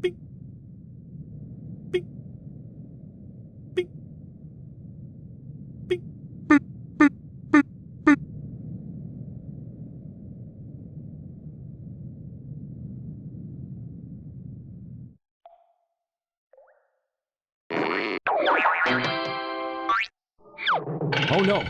Bing. Bing. Bing. Bing. Oh no!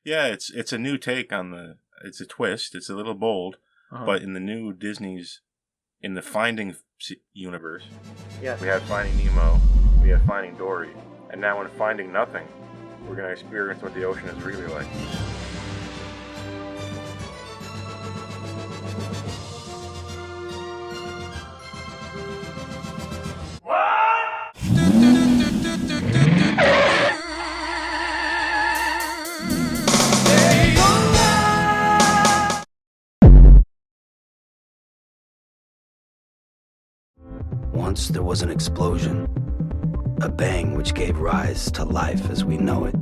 Yeah, it's a new take on the. It's a twist. It's a little bold, but in the new Disney's, in the Finding universe, Yeah. we had Finding Nemo, we had Finding Dory, and now in Finding Nothing, we're gonna experience what the ocean is really like. Once there was an explosion, a bang which gave rise to life as we know it.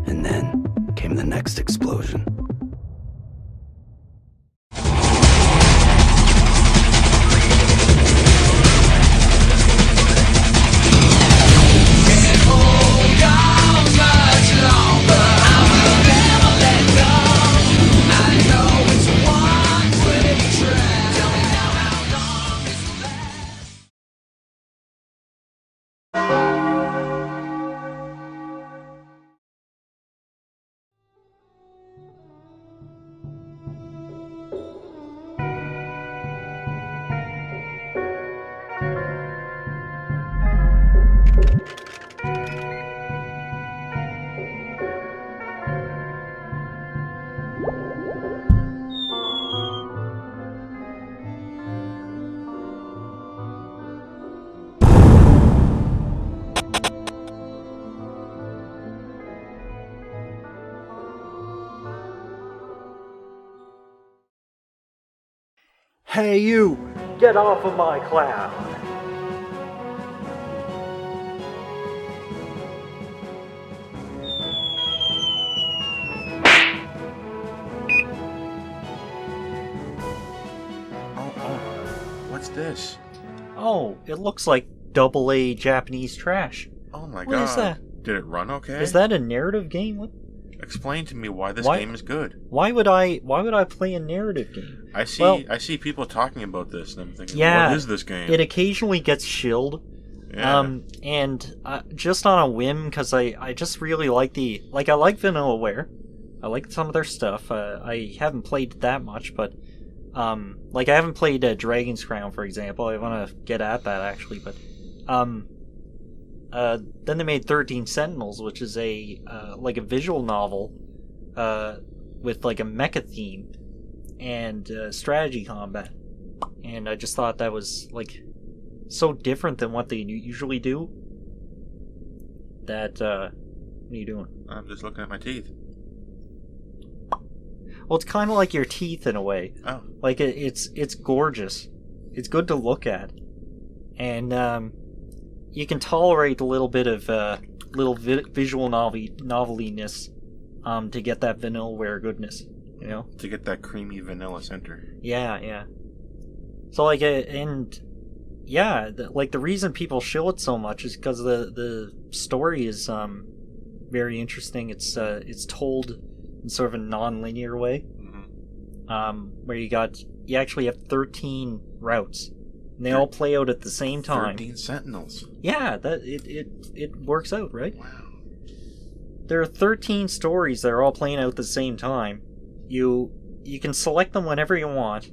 And then came the next explosion. Hey you! Get off of my cloud! What's this? Oh, it looks like AA Japanese trash. Oh my god. What is that? Did it run okay? Is that a narrative game? What? Explain to me why this game is good. Why would I play a narrative game? I see people talking about this and I'm thinking, yeah, what is this game? It occasionally gets shilled. Yeah. And just on a whim, because I just really like I like Vanillaware. I like some of their stuff. I haven't played that much, but I haven't played Dragon's Crown, for example. I want to get at that actually, but then they made 13 Sentinels, which is a visual novel with like a mecha theme and strategy combat, and I just thought that was like so different than what they usually do. That what are you doing? I'm just looking at my teeth. Well, it's kind of like your teeth in a way. Oh. Like it's gorgeous. It's good to look at, and you can tolerate a little bit of visual noveltiness to get that Vanillaware goodness, you know? To get that creamy vanilla center. Yeah. So the reason people shill it so much is because the story is very interesting. It's told in sort of a non-linear way, where you actually have 13 routes. And they all play out at the same time. 13 Sentinels. Yeah, that it works out, right? Wow. There are 13 stories that are all playing out at the same time. You can select them whenever you want,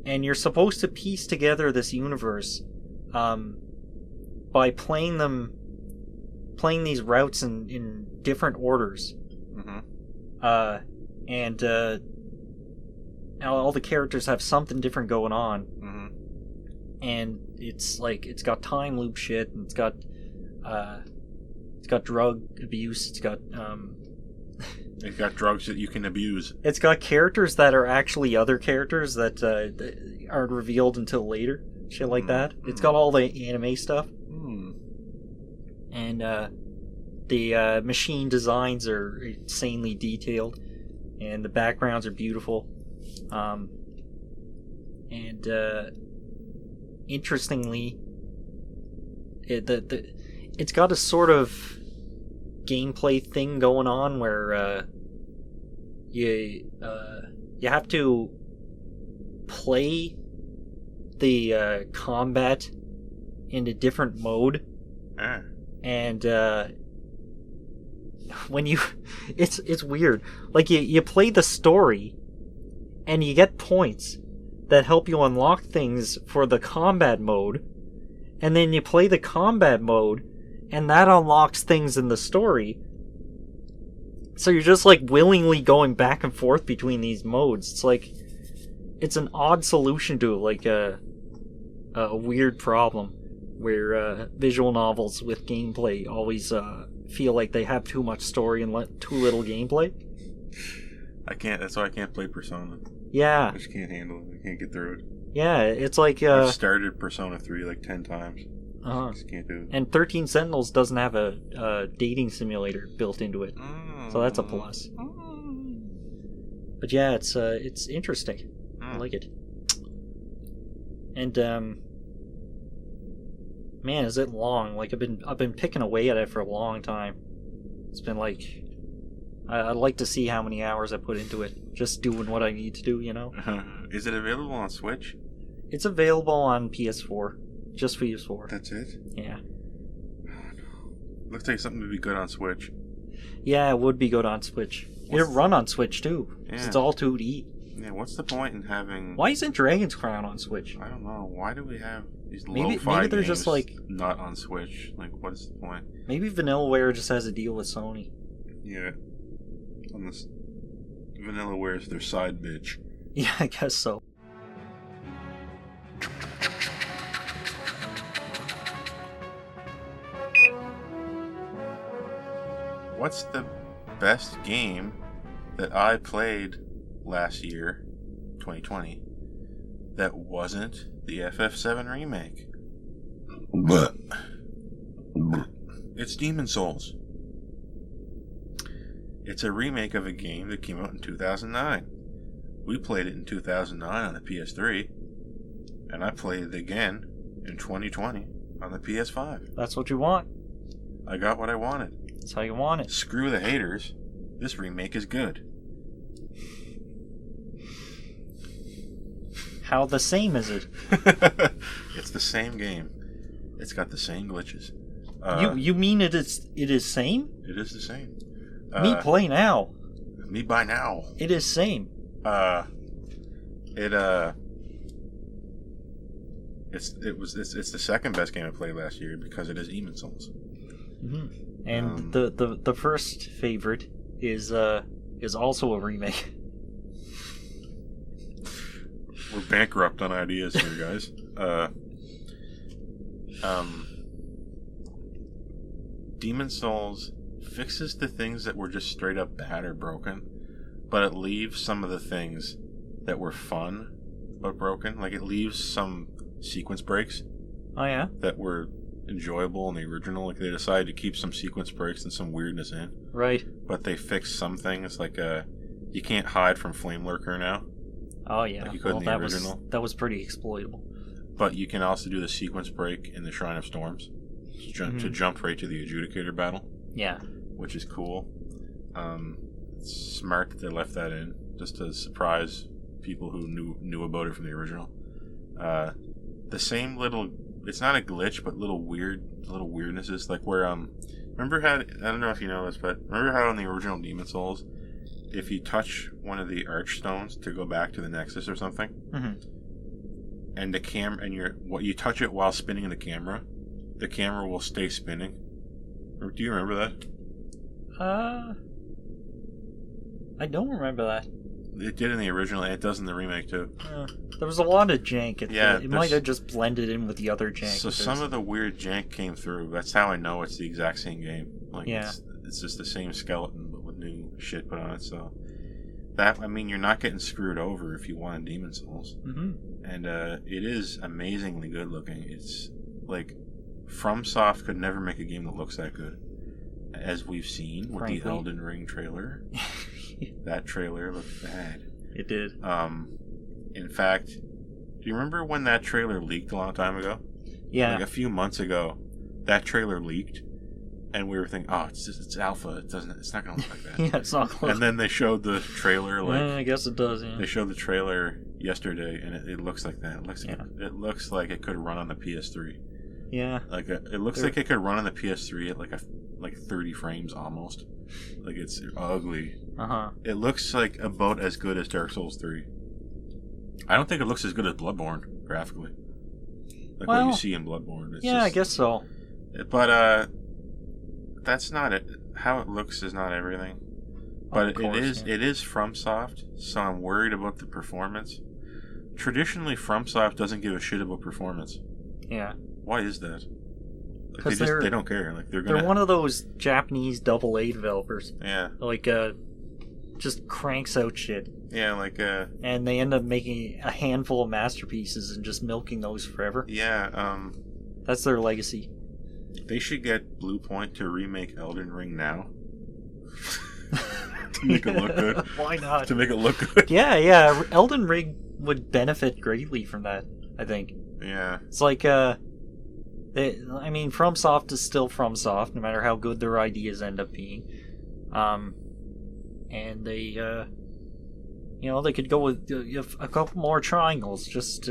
and you're supposed to piece together this universe by playing these routes in different orders. and all the characters have something different going on. Mm-hmm. And it's like it's got time loop shit, and it's got drug abuse. It's got drugs that you can abuse. It's got characters that are actually other characters that aren't revealed until later. Shit like that. It's got all the anime stuff. And the machine designs are insanely detailed, and the backgrounds are beautiful. And interestingly, it's got a sort of gameplay thing going on where you have to play the combat in a different mode, and when you it's weird. Like you play the story, and you get points that help you unlock things for the combat mode, and then you play the combat mode, and that unlocks things in the story. So you're just like willingly going back and forth between these modes. It's like it's an odd solution to like a weird problem where visual novels with gameplay always feel like they have too much story and too little gameplay. That's why I can't play Persona. Yeah. I just can't handle it. I can't get through it. Yeah, it's like I've started Persona 3 like 10 times. I just can't do it. And 13 Sentinels doesn't have a dating simulator built into it. So that's a plus. But yeah, it's interesting. I like it. And man, is it long. Like I've been picking away at it for a long time. It's been like I'd like to see how many hours I put into it. Just doing what I need to do, you know? Is it available on Switch? It's available on PS4. Just for PS4. That's it? Yeah. Looks like something to be good on Switch. Yeah, it would be good on Switch. It'd run on Switch too. Yeah. It's all 2D. Yeah, what's the point in having... Why isn't Dragon's Crown on Switch? I don't know. Why do we have these maybe lo-fi they're games just like not on Switch? Like, what is the point? Maybe Vanillaware just has a deal with Sony. Yeah. Unless Vanillaware's their side bitch. Yeah, I guess so. What's the best game that I played last year, 2020, that wasn't the FF7 remake? It's Demon's Souls. It's a remake of a game that came out in 2009. We played it in 2009 on the PS3, and I played it again in 2020 on the PS5. That's what you want. I got what I wanted. That's how you want it. Screw the haters. This remake is good. How the same is it? It's the same game. It's got the same glitches. You mean it is same? It is the same. Me play now. Me buy now. It is same. It's the second best game I played last year because it is Demon's Souls. Mm-hmm. And the first favorite is also a remake. We're bankrupt on ideas here, guys. Demon's Souls fixes the things that were just straight up bad or broken, but it leaves some of the things that were fun but broken. Like, it leaves some sequence breaks. Oh yeah? That were enjoyable in the original. Like, they decided to keep some sequence breaks and some weirdness in. Right. But they fixed some things, like you can't hide from Flame Lurker now. Oh yeah. Like you could in the original. That was pretty exploitable. But you can also do the sequence break in the Shrine of Storms to jump right to the Adjudicator battle. Yeah. Which is cool. It's smart that they left that in, just to surprise people who knew about it from the original. The same little, it's not a glitch, but little weirdnesses, like where remember how, I don't know if you know this, but remember how in the original Demon's Souls, if you touch one of the Archstones to go back to the Nexus or something, and the you touch it while spinning the camera will stay spinning. Do you remember that? I don't remember that. It did in the original, and it does in the remake too. There was a lot of jank. It might there's- have just blended in with the other jank. So some of the weird jank came through. That's how I know it's the exact same game. Like, Yeah. it's just the same skeleton, but with new shit put on it. So that, I mean, you're not getting screwed over if you want Demon Souls. Mm-hmm. And it is amazingly good looking. It's like FromSoft could never make a game that looks that good, as we've seen with Frankly. the Elden Ring trailer. That trailer looked bad. It did. In fact, do you remember when that trailer leaked a long time ago? Yeah. Like a few months ago, that trailer leaked, and we were thinking, "Oh, it's alpha. It's not gonna look like that." Yeah, it's not close. And then they showed the trailer. Like, I guess it does. Yeah. they showed the trailer yesterday, and it looks like that. Yeah. It looks like it could run on the PS3. Yeah. Like it looks like it could run on the PS3 at like 30 frames almost. Like it's ugly. Uh-huh. It looks like about as good as Dark Souls 3. I don't think it looks as good as Bloodborne graphically. Like what you see in Bloodborne. It's I guess so. But that's not it. How it looks is not everything. But Of course, it is FromSoft, so I'm worried about the performance. Traditionally, FromSoft doesn't give a shit about performance. Yeah. Why is that? Like, 'Cause they don't care. Like they're one of those Japanese AA developers. Yeah. Like just cranks out shit. Yeah, like And they end up making a handful of masterpieces and just milking those forever. yeah, That's their legacy. they should get Blue Point to remake Elden Ring now. To make it look good. Why not? To make it look good. Yeah. Elden Ring would benefit greatly from that, I think. Yeah. It's like, FromSoft is still FromSoft, no matter how good their ideas end up being. And they, they could go with a couple more triangles, just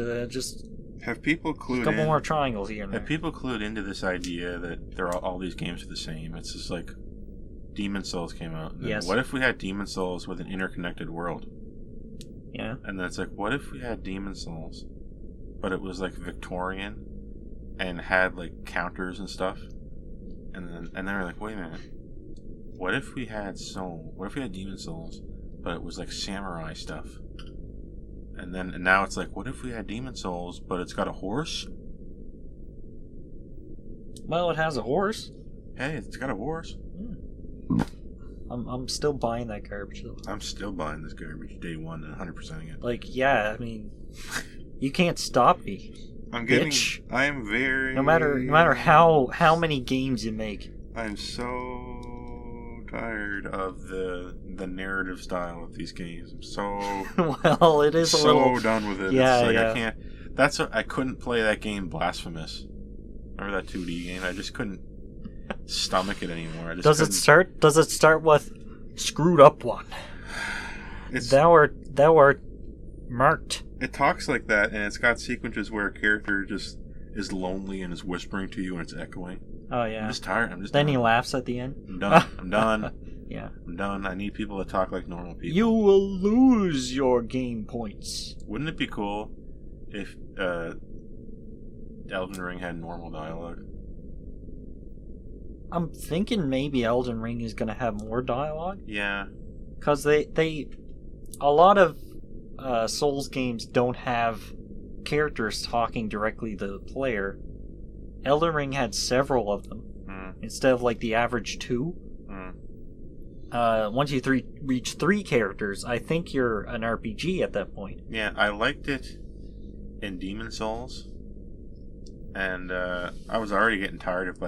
Have people a clued couple in? more triangles here and there. Have people clued into this idea that all these games are the same? It's just like Demon Souls came out. And then Yes. What if we had Demon Souls with an interconnected world? Yeah. And then it's like, what if we had Demon Souls, but it was like Victorian and had like counters and stuff? And then we're like, wait a minute. What if we had Demon Souls, but it was like samurai stuff? And now it's like, what if we had Demon Souls, but it's got a horse? Well, it has a horse. Hey, it's got a horse. I'm still buying that garbage though. I'm still buying this garbage day one and 100%ing it. Like, yeah, I mean, you can't stop me. I'm getting. Bitch. I am very. No matter how many games you make. I'm so tired of the narrative style of these games. I'm so Well, it is a little. done with it. Yeah, it's like yeah. I can't. I couldn't play that game Blasphemous. Remember that 2D game? I just couldn't stomach it anymore. I just Does it start with screwed up one? Thou art marked. It talks like that, and it's got sequences where a character just is lonely and is whispering to you, and it's echoing. Oh yeah. I'm just tired. Then done. he laughs at the end. I'm done. I'm done. Yeah. I'm done. I need people to talk like normal people. You will lose your game points. Wouldn't it be cool if Elden Ring had normal dialogue? I'm thinking maybe Elden Ring is going to have more dialogue. Yeah. Because a lot of Souls games don't have characters talking directly to the player. Elden Ring had several of them instead of like the average 2. Once you reach 3 characters, I think you're an RPG at that point. Yeah, I liked it in Demon Souls, and I was already getting tired of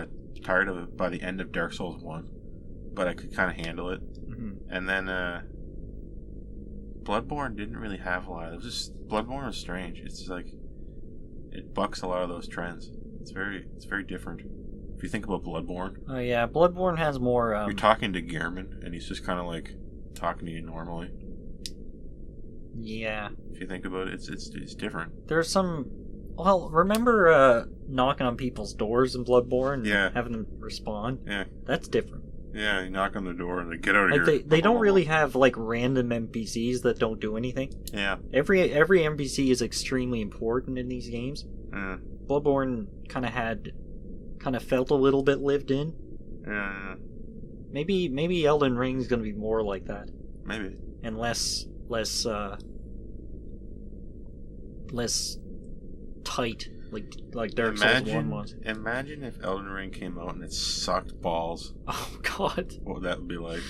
it by the end of Dark Souls 1, but I could kind of handle it. Mm-hmm. And then Bloodborne didn't really have a lot. Bloodborne was strange. It's like it bucks a lot of those trends. It's very different. If you think about Bloodborne, Oh yeah, Bloodborne has more. you're talking to Gehrman, and he's just kind of like talking to you normally. Yeah, If you think about it, it's different. there's some. Well, remember knocking on people's doors in Bloodborne and Yeah. having them respond? Yeah, That's different. yeah. You knock on the door and they get out of Like here. they don't really have like random NPCs that don't do anything. Yeah. Every NPC is extremely important in these games. Yeah. Bloodborne kind of felt a little bit lived in. Yeah. Maybe Elden Ring's gonna be more like that. Maybe. and less tight, like Dark Souls 1 was. Imagine if Elden Ring came out and it sucked balls. Oh God, What would that be like?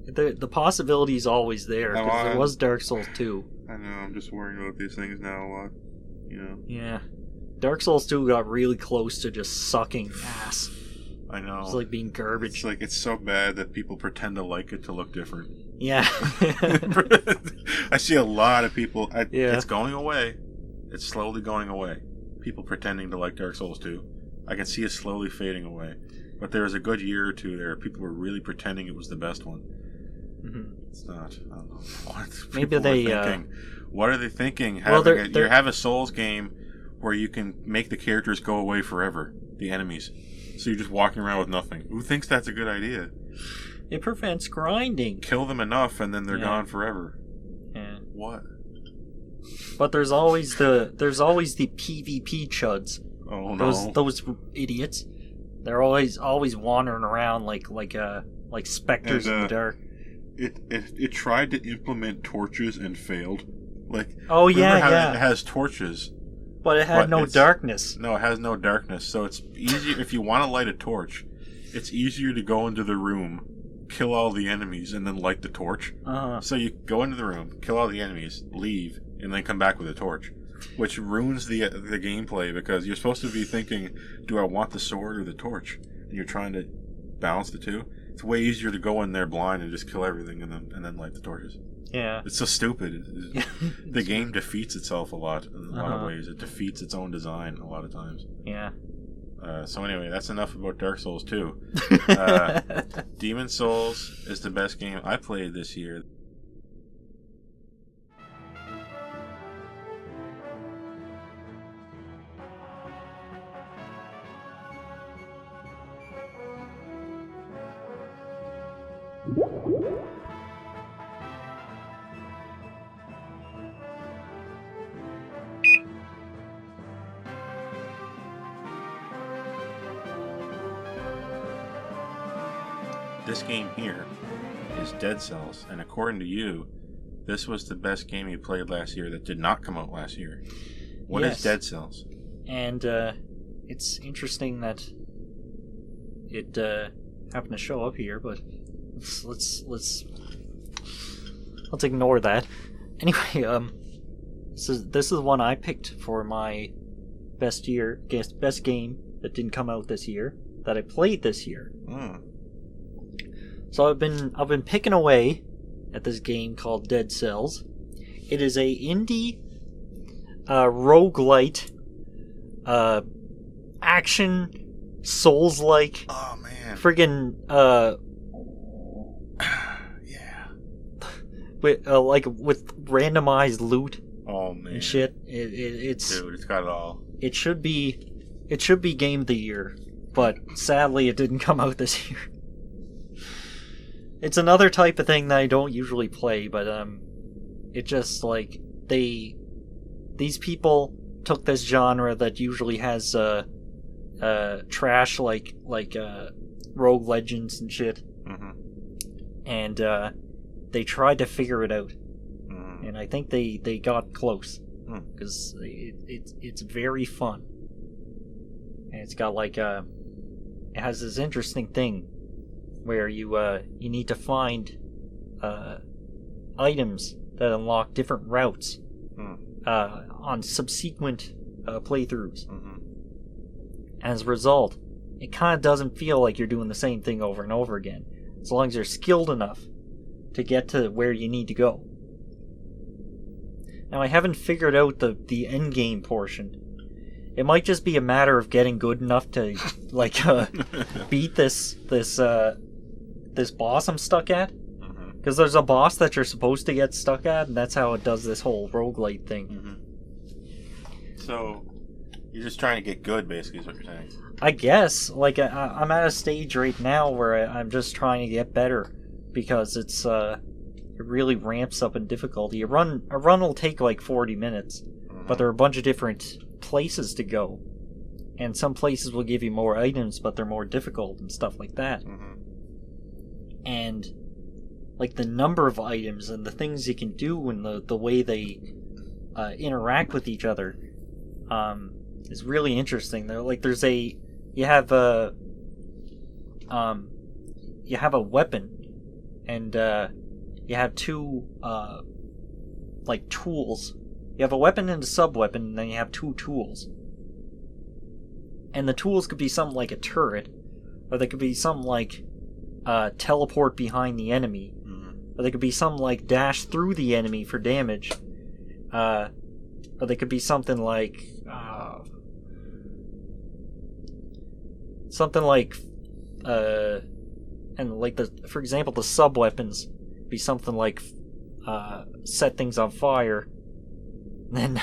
the possibility is always there, because there was Dark Souls 2. I know, I'm just worrying about these things now a lot, you know. Yeah, Dark Souls 2 got really close to just sucking ass. I know. It's like being garbage. It's like, it's so bad that people pretend to like it to look different. Yeah. I see a lot of people. It's going away. It's slowly going away. People pretending to like Dark Souls 2. I can see it slowly fading away. But there was a good year or two there. People were really pretending it was the best one. Mm-hmm. It's not. I don't know what Maybe they. thinking. What are they thinking? You have a Souls game where you can make the characters go away forever, the enemies. So you're just walking around with nothing. Who thinks that's a good idea? It prevents grinding. Kill them enough and then they're gone forever. Yeah. What? But there's always the PvP chuds. Oh no. Those idiots. They're always wandering around like specters in the dark. It tried to implement torches and failed. Like, oh yeah, it has torches. But it had no darkness. No, it has no darkness. So it's easier if you want to light a torch. It's easier to go into the room, kill all the enemies, and then light the torch. So you go into the room, kill all the enemies, leave, and then come back with a torch, which ruins the gameplay, because you're supposed to be thinking, do I want the sword or the torch? And you're trying to balance the two. It's way easier to go in there blind and just kill everything and then light the torches. Yeah. It's so stupid. The game defeats itself a lot in a lot of ways. It defeats its own design a lot of times. Yeah. So anyway, that's enough about Dark Souls 2. Demon Souls is the best game I played this year. This game here is Dead Cells, and according to you, this was the best game you played last year that did not come out last year. What is Dead Cells? And it's interesting that it happened to show up here, but let's ignore that. Anyway, this is the one I picked for my best game that didn't come out this year, that I played this year. So I've been picking away at this game called Dead Cells. It is a indie roguelite action Souls-like. Oh man. Friggin' yeah. With with randomized loot. Oh man. And shit. It's dude, it's got it all. It should be Game of the Year, but sadly it didn't come out this year. It's another type of thing that I don't usually play, but it just like these people took this genre that usually has trash like Rogue Legends and shit, and they tried to figure it out, and I think they got close, because it's very fun, and it's got like it has this interesting thing where you need to find items that unlock different routes on subsequent playthroughs. As a result, it kind of doesn't feel like you're doing the same thing over and over again, as long as you're skilled enough to get to where you need to go. Now, I haven't figured out the end game portion. It might just be a matter of getting good enough to like beat this boss I'm stuck at. Because there's a boss that you're supposed to get stuck at, and that's how it does this whole roguelite thing. So, you're just trying to get good, basically, is what you're saying. I guess. Like, I'm at a stage right now where I'm just trying to get better, because it really ramps up in difficulty. A run will take like 40 minutes, but there are a bunch of different places to go. And some places will give you more items, but they're more difficult and stuff like that. And like the number of items and the things you can do and the way they interact with each other is really interesting. There's a you have a weapon and you have two like tools. You have a weapon and a sub-weapon, and then you have two tools. And the tools could be something like a turret, or they could be something like teleport behind the enemy, or they could be something like dash through the enemy for damage, or they could be something like and like for example, the sub-weapons be something like set things on fire. Then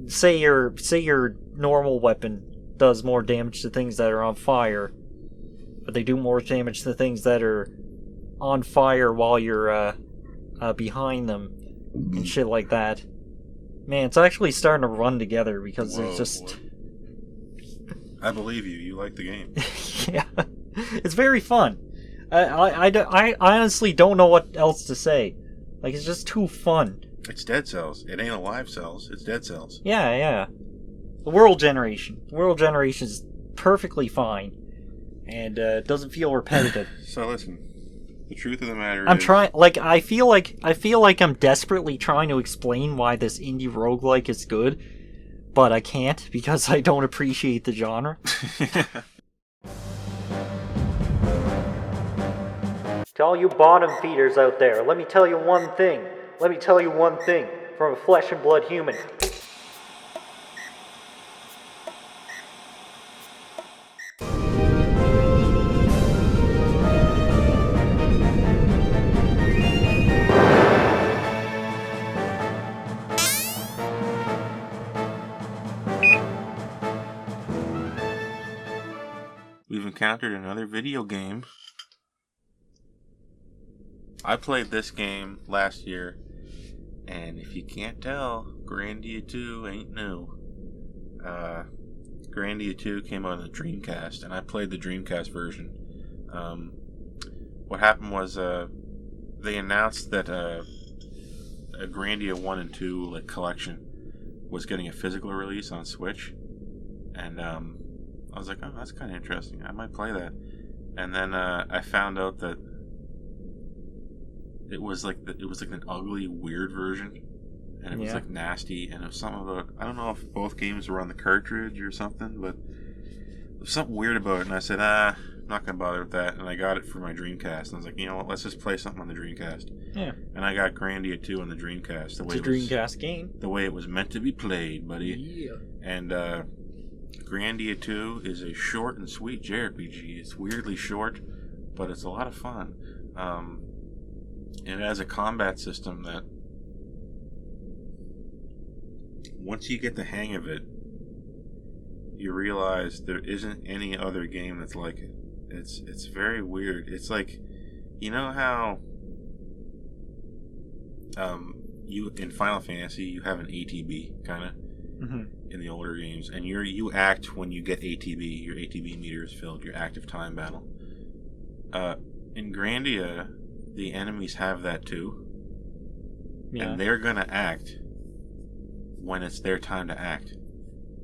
say your normal weapon does more damage to things that are on fire, but they do more damage to things that are on fire while you're behind them and shit like that. Man, it's actually starting to run together because there's just... I believe you. You like the game. Yeah. It's very fun. I honestly don't know what else to say. Like, it's just too fun. It's Dead Cells. It ain't Alive Cells. It's Dead Cells. Yeah. The World Generation. The World Generation is perfectly fine. And doesn't feel repetitive. So listen, the truth of the matter is... I feel like I'm desperately trying to explain why this indie roguelike is good, but I can't because I don't appreciate the genre. To all you bottom feeders out there, let me tell you one thing. From a flesh and blood human. We've encountered another video game. I played this game last year, and if you can't tell, Grandia 2 ain't new. Grandia 2 came out on the Dreamcast, and I played the Dreamcast version. What happened was they announced that a Grandia 1 and 2 collection was getting a physical release on Switch, and I was like, oh, that's kind of interesting. I might play that. And then I found out that it was like an ugly, weird version, and it was like nasty, and it was something about, I don't know if both games were on the cartridge or something, but there was something weird about it, and I said, I'm not gonna bother with that, and I got it for my Dreamcast, and I was like, you know what, let's just play something on the Dreamcast. Yeah. And I got Grandia 2 on the Dreamcast. It's a Dreamcast game. The way it was meant to be played, buddy. Yeah. And Grandia 2 is a short and sweet JRPG. It's weirdly short, but it's a lot of fun. It has a combat system that, once you get the hang of it, you realize there isn't any other game that's like it. It's very weird. It's like, you know how you in Final Fantasy you have an ATB kind of in the older games, and you act when you get ATB. Your ATB meter is filled. Your active time battle. In Grandia, the enemies have that too, and they're gonna act when it's their time to act,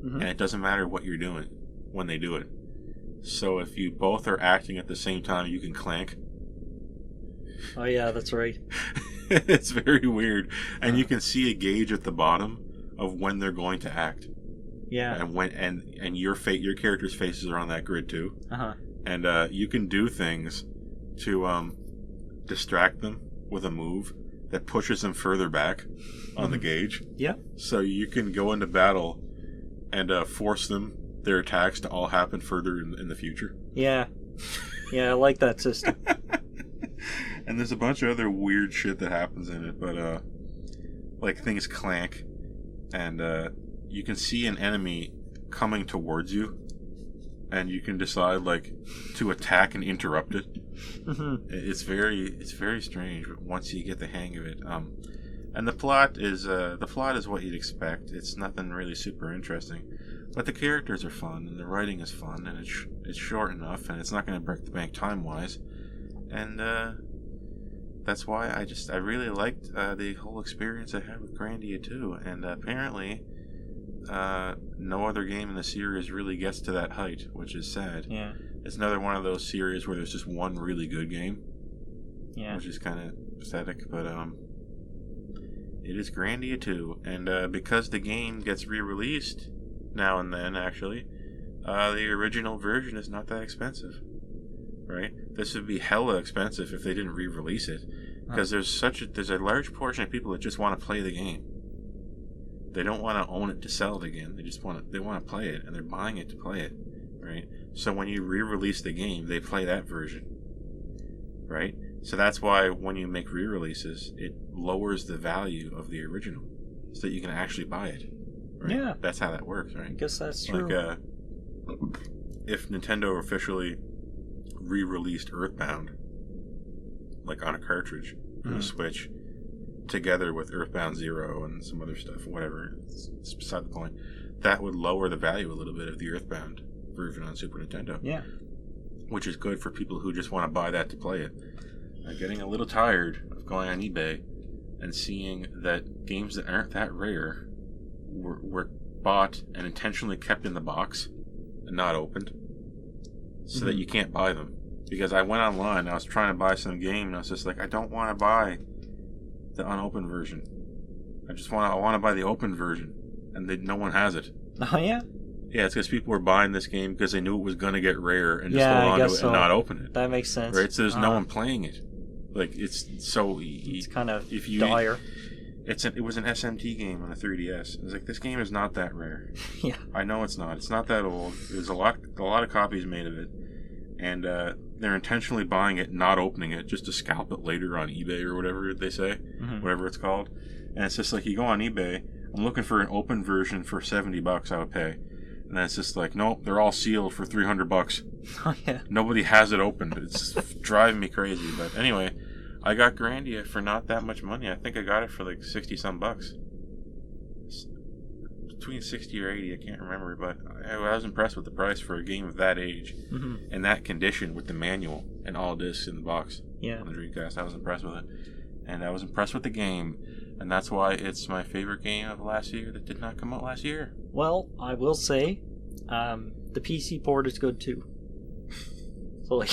and it doesn't matter what you're doing when they do it. So if you both are acting at the same time, you can clank. Oh yeah, that's right. It's very weird, and you can see a gauge at the bottom of when they're going to act. Yeah, and when and your character's faces are on that grid too. And you can do things to distract them with a move that pushes them further back on the gauge. Yeah. So you can go into battle and force their attacks to all happen further in the future. Yeah. Yeah, I like that system. And there's a bunch of other weird shit that happens in it, but like things clank, and you can see an enemy coming towards you, and you can decide to attack and interrupt it. It's very strange once you get the hang of it. And the plot is what you'd expect. It's nothing really super interesting, but the characters are fun, and the writing is fun, and it's short enough, and it's not going to break the bank time wise. And that's why I really liked the whole experience I had with Grandia too. And apparently, no other game in the series really gets to that height, which is sad. Yeah. It's another one of those series where there's just one really good game. Yeah. Which is kind of pathetic, but it is Grandia 2, and because the game gets re-released now and then, actually, the original version is not that expensive, right? This would be hella expensive if they didn't re-release it, because there's a large portion of people that just want to play the game. They don't want to own it to sell it again. They want to play it, and they're buying it to play it, right? So when you re-release the game, they play that version, right? So that's why when you make re-releases, it lowers the value of the original, so that you can actually buy it. Right? Yeah, that's how that works, right? I guess that's true. Like, if Nintendo officially re-released Earthbound, like on a cartridge for the Switch, together with Earthbound Zero and some other stuff, whatever, it's beside the point. That would lower the value a little bit of the Earthbound version on Super Nintendo. Yeah, which is good for people who just want to buy that to play it. I'm getting a little tired of going on eBay and seeing that games that aren't that rare were bought and intentionally kept in the box and not opened so that you can't buy them. Because I went online and I was trying to buy some game and I was just like, I don't want to buy the unopened version. I want to buy the open version, and no one has it. Oh yeah? Yeah, it's because people were buying this game because they knew it was going to get rare and just hold on to it and not open it. That makes sense. Right? So there's no one playing it. Like, it's so... It's kind of dire. It was an SMT game on a 3DS. It was like, this game is not that rare. Yeah. I know it's not. It's not that old. There's a lot of copies made of it. And they're intentionally buying it, not opening it, just to scalp it later on eBay or whatever they say. Whatever it's called. And it's just like, you go on eBay, I'm looking for an open version for $70 I would pay. And then it's just like, nope, they're all sealed for $300. Oh, yeah. Nobody has it opened. It's driving me crazy. But anyway, I got Grandia for not that much money. I think I got it for like 60 some bucks. Between 60 or 80, I can't remember. But I was impressed with the price for a game of that age and that condition with the manual and all discs in the box. Yeah. On the Dreamcast. I was impressed with it. And I was impressed with the game. And that's why it's my favorite game of last year that did not come out last year. Well, I will say, the PC port is good too. So like,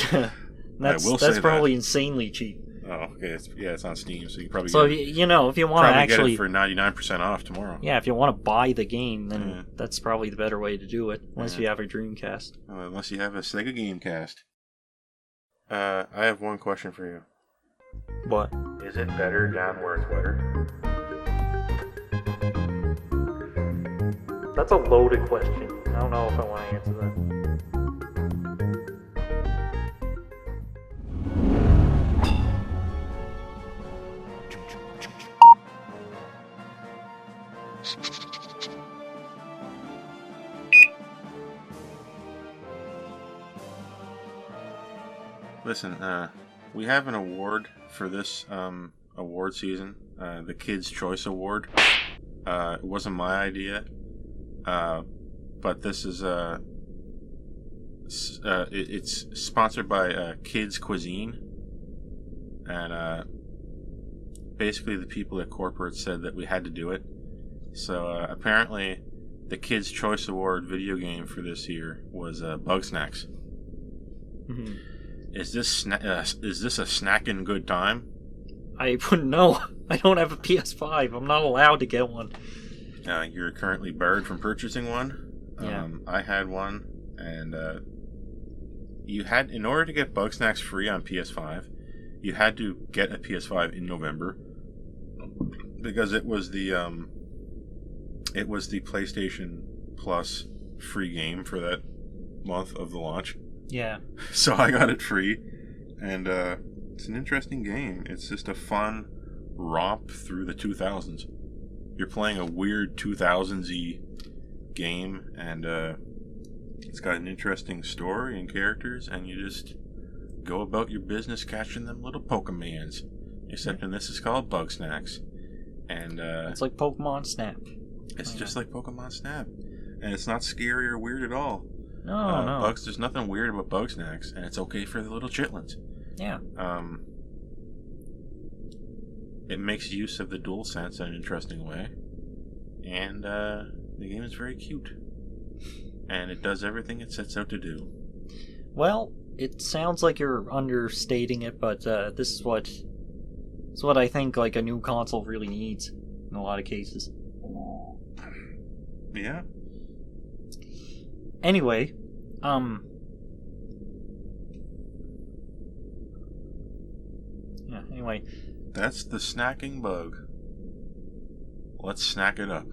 that's probably insanely cheap. Oh, okay. It's on Steam, so you probably if you want to actually get it for 99% off tomorrow. Yeah, if you want to buy the game, then that's probably the better way to do it. Unless you have a Dreamcast. Unless you have a Sega Gamecast. I have one question for you. What? Is it better down where it's wetter? That's a loaded question. I don't know if I want to answer that. Listen, we have an award for this award season, the Kids' Choice Award. It wasn't my idea, but this is it's sponsored by Kids Cuisine, and basically the people at corporate said that we had to do it. So apparently, the Kids' Choice Award video game for this year was Bugsnax. Mm-hmm. Is this a snacking good time? I wouldn't know. I don't have a PS5. I'm not allowed to get one. You're currently barred from purchasing one. Yeah. I had one, and you had, in order to get Bugsnax free on PS5, you had to get a PS5 in November because it was the PlayStation Plus free game for that month of the launch. Yeah. So I got it free, and it's an interesting game. It's just a fun romp through the 2000s. You're playing a weird 2000s-y game, and it's got an interesting story and characters, and you just go about your business catching them little Pokemons. Except in this is called Bugsnax. And it's like Pokemon Snap. It's just like Pokemon Snap. And it's not scary or weird at all. No. There's nothing weird about Bugsnax, and it's okay for the little chitlins. Yeah. It makes use of the DualSense in an interesting way, and the game is very cute, and it does everything it sets out to do. Well, it sounds like you're understating it, but this is what I think like a new console really needs in a lot of cases. Yeah. Anyway, yeah. Anyway. That's the snacking bug. Let's snack it up.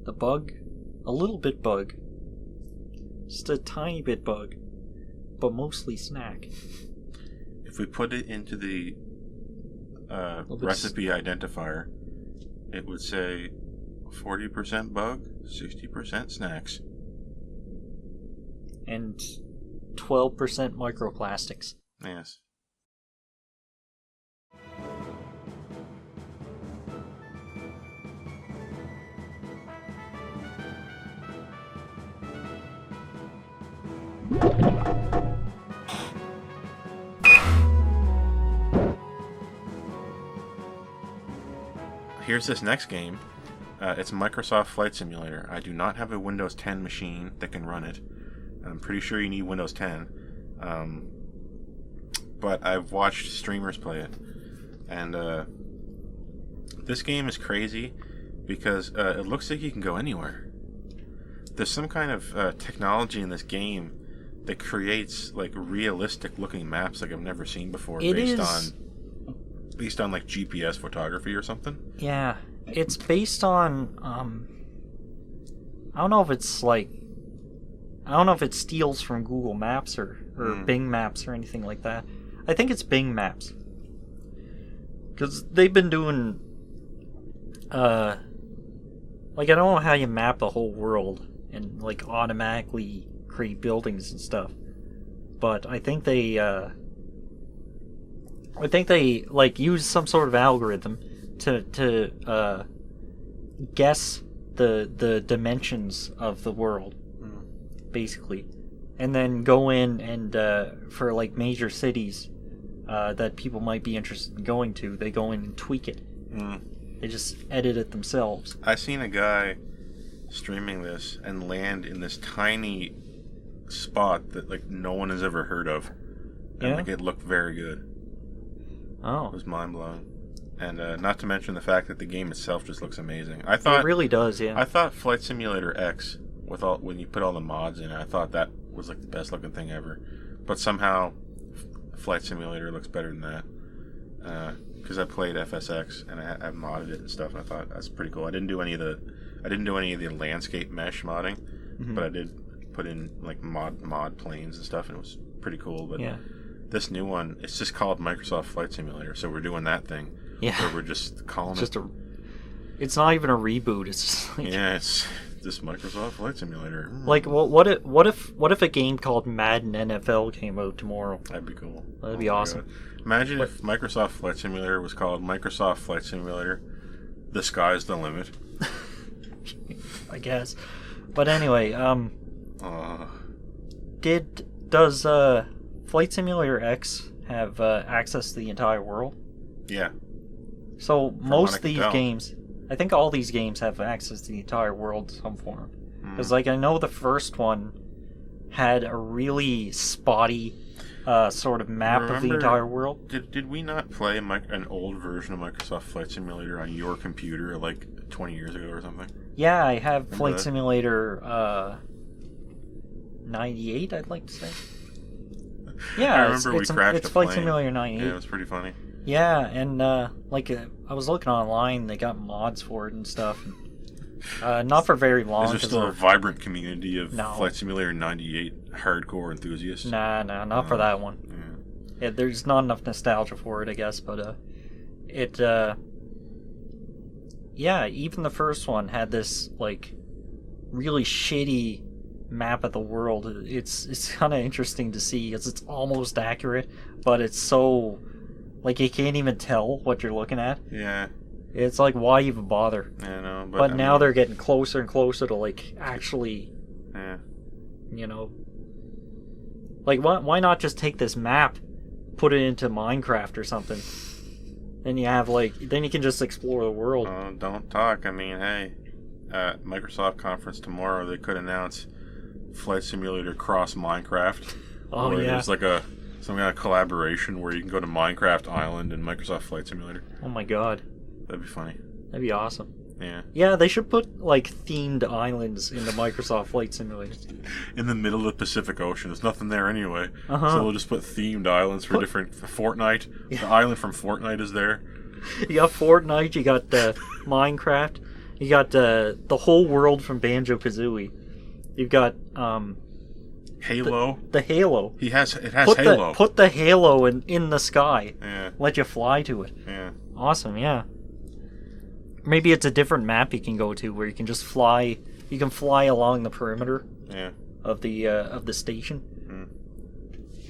The bug? A little bit bug. Just a tiny bit bug. But mostly snack. If we put it into the recipe identifier, it would say 40% bug, 60% snacks. And 12% microplastics. Yes. Here's this next game. It's Microsoft Flight Simulator. I do not have a Windows 10 machine that can run it. I'm pretty sure you need Windows 10. But I've watched streamers play it. And this game is crazy because it looks like you can go anywhere. There's some kind of technology in this game that creates like realistic looking maps like I've never seen before, based on like GPS photography or something. Yeah, it's based on I don't know if it steals from Google Maps or Bing Maps or anything like that. I think it's Bing Maps, because they've been doing like, I don't know how you map the whole world and like automatically create buildings and stuff, but I think they like use some sort of algorithm to guess the dimensions of the world, basically, and then go in and for like major cities that people might be interested in going to, they go in and tweak it. They just edit it themselves. I seen a guy streaming this and land in this tiny spot that like no one has ever heard of, and like it looked very good. Oh, it was mind blowing, and not to mention the fact that the game itself just looks amazing. I thought it really does. Yeah, I thought Flight Simulator X, when you put all the mods in it, I thought that was like the best looking thing ever. But somehow, Flight Simulator looks better than that. Because I played FSX and I modded it and stuff, and I thought that's pretty cool. I didn't do any of the landscape mesh modding, but I did put in like mod planes and stuff, and it was pretty cool. But this new one, it's just called Microsoft Flight Simulator, so we're doing that thing. Yeah, where we're just calling it. It's not even a reboot. It's just like, it's this Microsoft Flight Simulator. Like, what if a game called Madden NFL came out tomorrow? That'd be cool. That'd be awesome. God. Imagine if Microsoft Flight Simulator was called Microsoft Flight Simulator. The sky's the limit. I guess. But anyway, does Flight Simulator X have access to the entire world? Yeah. So most of these games, I think all these games have access to the entire world in some form. Because like, I know the first one had a really spotty sort of map of the entire world. Did we not play an old version of Microsoft Flight Simulator on your computer like 20 years ago or something? Yeah, I have Flight Simulator 98, I'd like to say. Yeah, I remember we crashed it's a Flight plane. Simulator 98. Yeah, it was pretty funny. Yeah, and like I was looking online, they got mods for it and stuff. Not for very long. Is there still a vibrant community of Flight Simulator 98 hardcore enthusiasts? Nah, not for that one. Yeah, there's not enough nostalgia for it, I guess, but yeah, even the first one had this like really shitty map of the world. It's kind of interesting to see because it's almost accurate, but it's so like you can't even tell what you're looking at. Yeah. It's like, why even bother? I know, but now they're getting closer and closer to like actually, Like, why not just take this map, put it into Minecraft or something? Then you have, like, then you can just explore the world. Don't talk. I mean, hey, at Microsoft conference tomorrow, they could announce Flight Simulator cross Minecraft. Oh, where yeah. There's like some kind of collaboration where you can go to Minecraft Island and Microsoft Flight Simulator. Oh my god. That'd be funny. That'd be awesome. Yeah. Yeah, they should put, like, themed islands in the Microsoft Flight Simulator. In the middle of the Pacific Ocean. There's nothing there anyway. Uh-huh. So they'll just put themed islands for different... Fortnite. Yeah. The island from Fortnite is there. You got Fortnite, you got Minecraft, you got the whole world from Banjo-Kazooie. You've got Halo. the Halo. It has Halo. Put the Halo in the sky. Yeah. Let you fly to it. Yeah. Awesome, yeah. Maybe it's a different map you can go to where you can just fly. You can fly along the perimeter. Yeah. Of the station.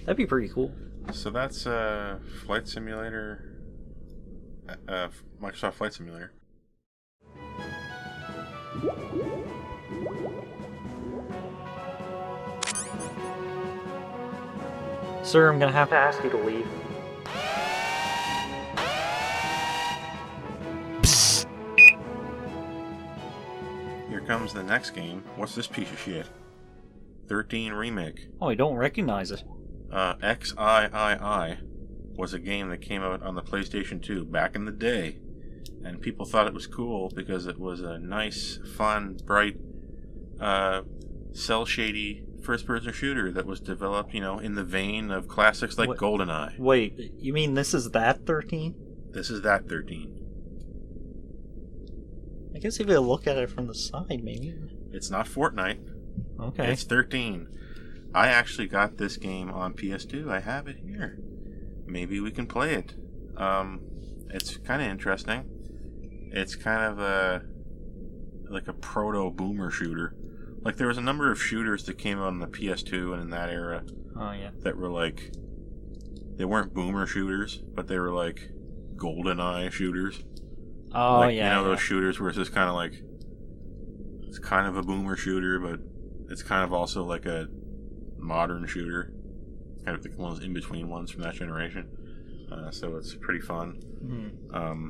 That'd be pretty cool. So that's Flight Simulator. Microsoft Flight Simulator. Sir, I'm gonna have to ask you to leave. Here comes the next game. What's this piece of shit? 13 Remake. Oh, I don't recognize it. XIII was a game that came out on the PlayStation 2 back in the day. And people thought it was cool because it was a nice, fun, bright, cel-shady first-person shooter that was developed, in the vein of classics like GoldenEye. Wait, you mean this is that 13? This is that 13. I guess if you look at it from the side, maybe. It's not Fortnite. Okay. It's 13. I actually got this game on PS2. I have it here. Maybe we can play it. It's kind of interesting. It's kind of like a proto-boomer shooter. Like, there was a number of shooters that came out on the PS2 and in that era. Oh, yeah. That were like... They weren't boomer shooters, but they were like GoldenEye shooters. Oh, like, yeah. Those shooters where it's just kind of like... It's kind of a boomer shooter, but it's kind of also like a modern shooter. Kind of one of those in-between ones from that generation. So it's pretty fun. Mm-hmm.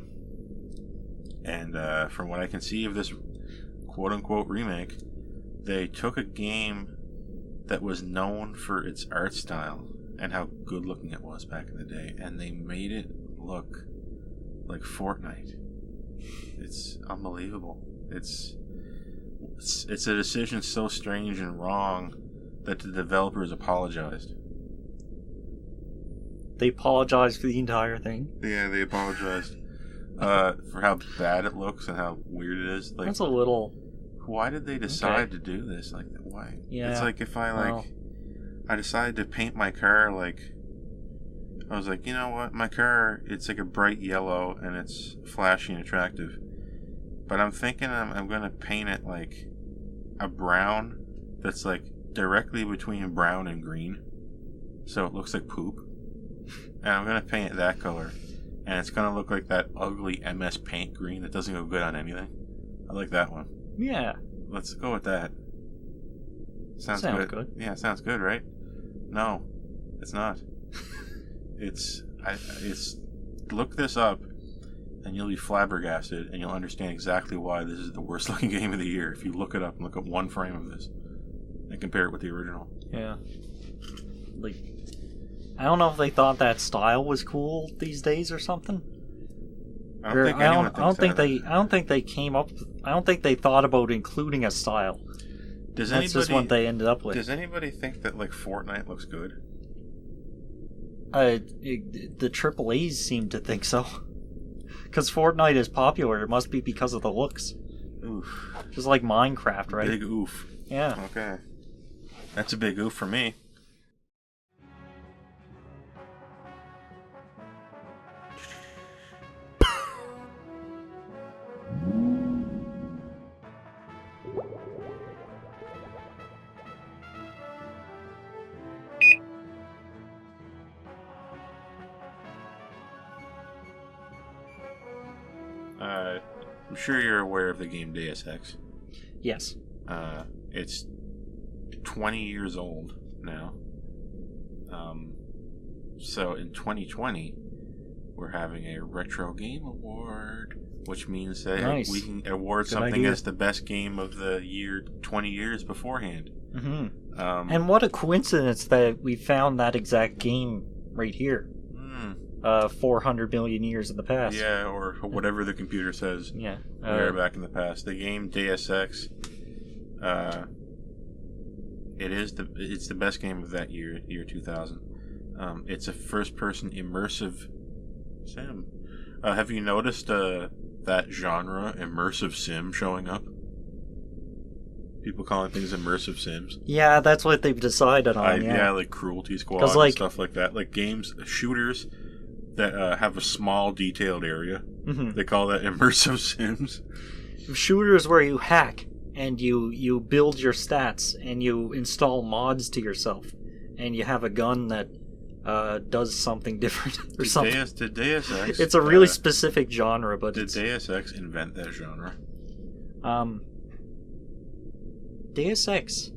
And from what I can see of this quote-unquote remake, they took a game that was known for its art style and how good-looking it was back in the day, and they made it look like Fortnite. It's unbelievable. It's a decision so strange and wrong that the developers apologized. They apologized for the entire thing? Yeah, they apologized for how bad it looks and how weird it is. Like, that's a little... Why did they decide to do this? Like, why? Yeah. It's like if I decided to paint my car I was like, you know what? My car, it's like a bright yellow and it's flashy and attractive. But I'm thinking I'm going to paint it like a brown that's like directly between brown and green. So it looks like poop. And I'm going to paint it that color. And it's going to look like that ugly MS Paint green that doesn't go good on anything. I like that one. Yeah. Let's go with that. Sounds good. Yeah, sounds good, right? No, it's not. It's look this up, and you'll be flabbergasted, and you'll understand exactly why this is the worst looking game of the year. If you look it up and look at one frame of this, and compare it with the original. Yeah. Like, I don't know if they thought that style was cool these days or something. I don't think they thought about including a style. That's just what they ended up with. Does anybody think that like Fortnite looks good? The AAAs seem to think so. Because Fortnite is popular, it must be because of the looks. Oof. Just like Minecraft, right? Big oof. Yeah. Okay. That's a big oof for me. I'm sure you're aware of the game Deus Ex. Yes. It's 20 years old now. So in 2020, we're having a Retro Game Award, which means that Nice. we can award Good something idea. as the best game of the year 20 years beforehand. Mm-hmm. And And what a coincidence that we found that exact game right here. 400 million years in the past. yeah, or whatever the computer says. Yeah. We are back in the past. The game Deus Ex, it's the best game of that year 2000. It's a first-person immersive sim. Have you noticed that genre, immersive sim, showing up? People calling things immersive sims. Yeah, that's what they've decided on. Yeah, like Cruelty Squad 'Cause, and like- stuff like that. Like games, shooters that have a small detailed area. Mhm. They call that immersive sims. Shooters where you hack and you build your stats and you install mods to yourself and you have a gun that does something different or something. Did Deus Ex? It's a really specific genre, but Did it's Deus Ex invent that genre? Deus Ex.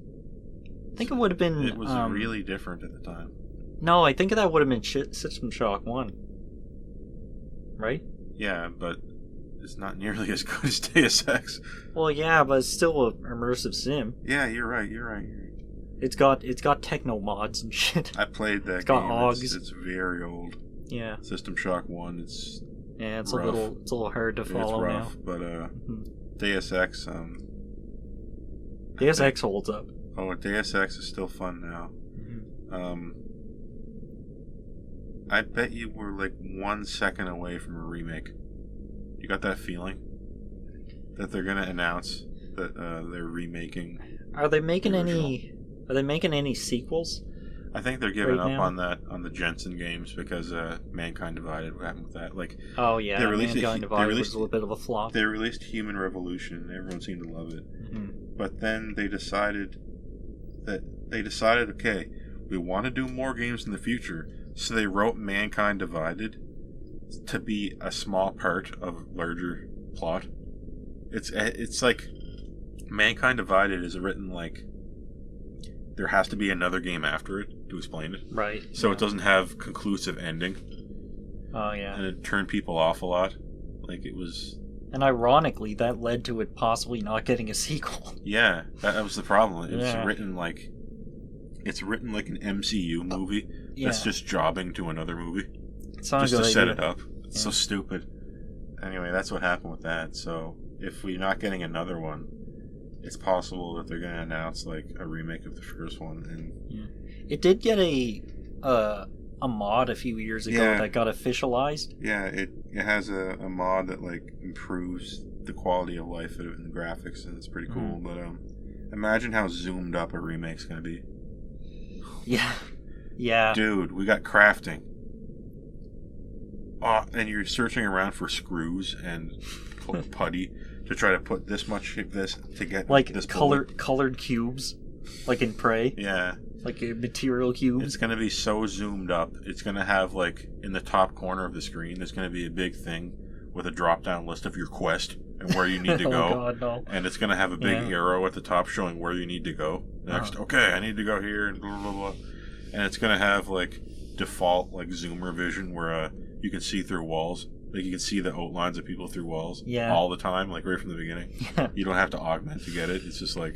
I think it would have been. It was really different at the time. No, I think that would have been System Shock 1. Right? Yeah, but it's not nearly as good as Deus Ex. Well, yeah, but it's still an immersive sim. Yeah, you're right. It's got techno mods and shit. I played that It's game. got Augs. It's very old. Yeah, System Shock 1. It's it's rough. a little hard to follow it's rough, but Mhm. Deus Ex. Deus Ex holds up. Oh, Deus Ex is still fun now. I bet you we're like 1 second away from a remake. You got that feeling that they're gonna announce that they're remaking? Are they making The any sequels? I think they're giving Right up now? on the Jensen games because Mankind Divided. What happened with that? Like Oh yeah, They released Mankind it- Divided was a little bit of a flop. they released Human Revolution, and everyone seemed to love it. Mhm. But then they decided, okay, we want to do more games in the future. So they wrote Mankind Divided to be a small part of larger plot. It's like Mankind Divided is written like there has to be another game after it to explain it. Right. So yeah. it doesn't have conclusive ending, Oh yeah. and it turned people off a lot. Like it was, And ironically, that led to it possibly not getting a sequel. yeah, that was the problem. It's Yeah. written like an MCU movie Yeah. that's just jobbing to another movie It's not a just to good set idea. it up. It's so Yeah. stupid. Anyway, that's what happened with that. So if we're not getting another one, it's possible that they're going to announce like a remake of the first one. And It did get a mod a few years ago Yeah. that got officialized. yeah, it has a mod that like improves the quality of life and the graphics, and it's pretty cool. But imagine how zoomed up a remake's going to be. Yeah. Yeah. Dude, we got crafting. And you're searching around for screws and putty to try to put this much of this to get Like this bullet. colored cubes, like in Prey, Yeah, like material cubes. it's going to be so zoomed up. It's going to have like in the top corner of the screen, there's going to be a big thing with a drop-down list of your quest and where you need to Oh go. God, no. And it's going to have a big Yeah. arrow at the top showing where you need to go next. Okay, I need to go here and blah blah blah. And it's going to have like default like zoomer vision where you can see through walls. Like you can see the outlines of people through walls Yeah. all the time, like right from the beginning. Yeah. You don't have to augment to get it. It's just like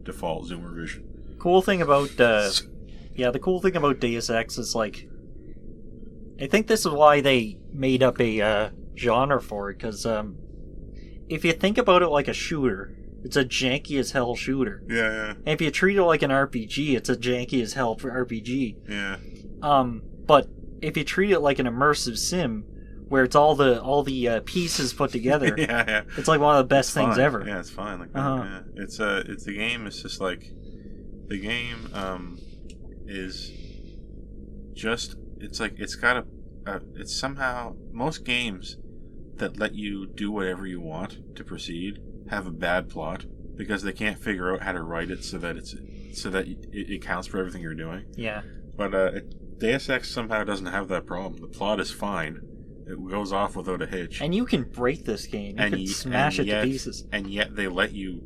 default zoomer vision. Cool thing about the cool thing about Deus Ex is like, I think this is why they made up a genre for it, because if you think about it like a shooter, it's a janky as hell shooter. Yeah, And if you treat it like an RPG, it's a janky as hell RPG. yeah. But if you treat it like an immersive sim, where it's all the pieces put together, Yeah. it's like one of the best things Fine. ever. Yeah, it's fine. Like that. Uh-huh. Yeah. It's the game. It's just like the game is just. It's like it's got it's somehow most games that let you do whatever you want to proceed have a bad plot because they can't figure out how to write it so that it counts for everything you're doing. Yeah. But Deus Ex somehow doesn't have that problem. The plot is fine. It goes off without a hitch. And you can break this game. You can smash it to pieces. And yet they let you,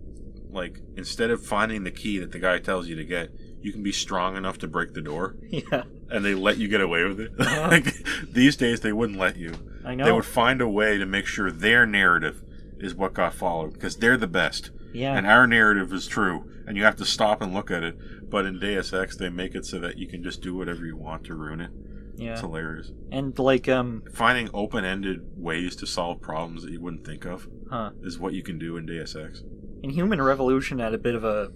like, instead of finding the key that the guy tells you to get, you can be strong enough to break the door. Yeah. and they let you get away with it. Like, these days, they wouldn't let you. I know. They would find a way to make sure their narrative is what got followed, because they're the best. Yeah. And our narrative is true, and you have to stop and look at it. But in Deus Ex, they make it so that you can just do whatever you want to ruin it. Yeah. It's hilarious. And, like, finding open-ended ways to solve problems that you wouldn't think of is what you can do in Deus Ex. And Human Revolution had a bit of a,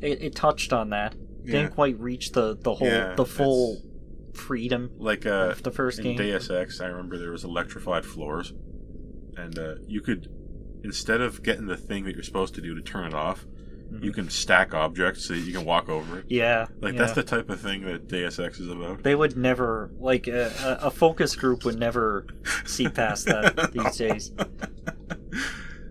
it touched on that. Didn't quite reach the full freedom like of the first game. In Deus Ex, I remember there was electrified floors, and you could, instead of getting the thing that you're supposed to do to turn it off, you can stack objects so that you can walk over it. Yeah. That's the type of thing that Deus Ex is about. They would never, like, a focus group would never see past that these days.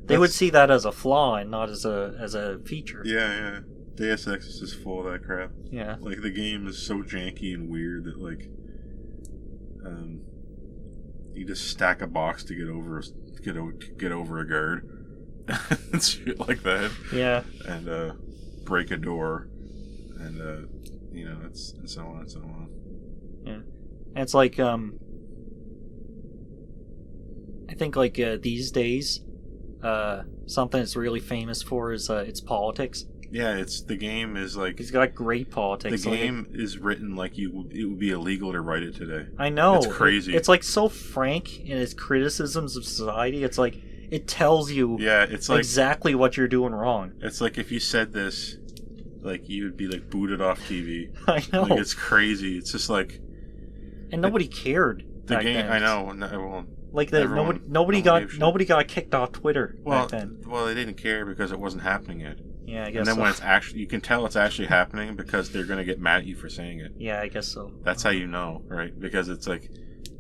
They would see that as a flaw and not as a feature. Yeah. Deus Ex is just full of that crap. Yeah. Like, the game is so janky and weird that, like, you just stack a box to get over a guard. And shit like that. Yeah. And break a door. And, and so on and so on. Yeah. And it's like, I think, like, these days, something it's really famous for is its politics. Yeah, the game is like... It's got great politics. The game is written like it would be illegal to write it today. I know. It's crazy. It's like so frank in its criticisms of society. It's like, it tells you it's like, exactly what you're doing wrong. It's like if you said this, like, you would be like booted off TV. I know. Like, it's crazy. It's just like... And nobody cared. The game, then. I know. Well, like nobody got kicked off Twitter back then. Well, they didn't care because it wasn't happening yet. Yeah, I guess. And then so. when it's actually, you can tell it's actually happening because they're going to get mad at you for saying it. Yeah, I guess so. That's how you know, right? Because it's like,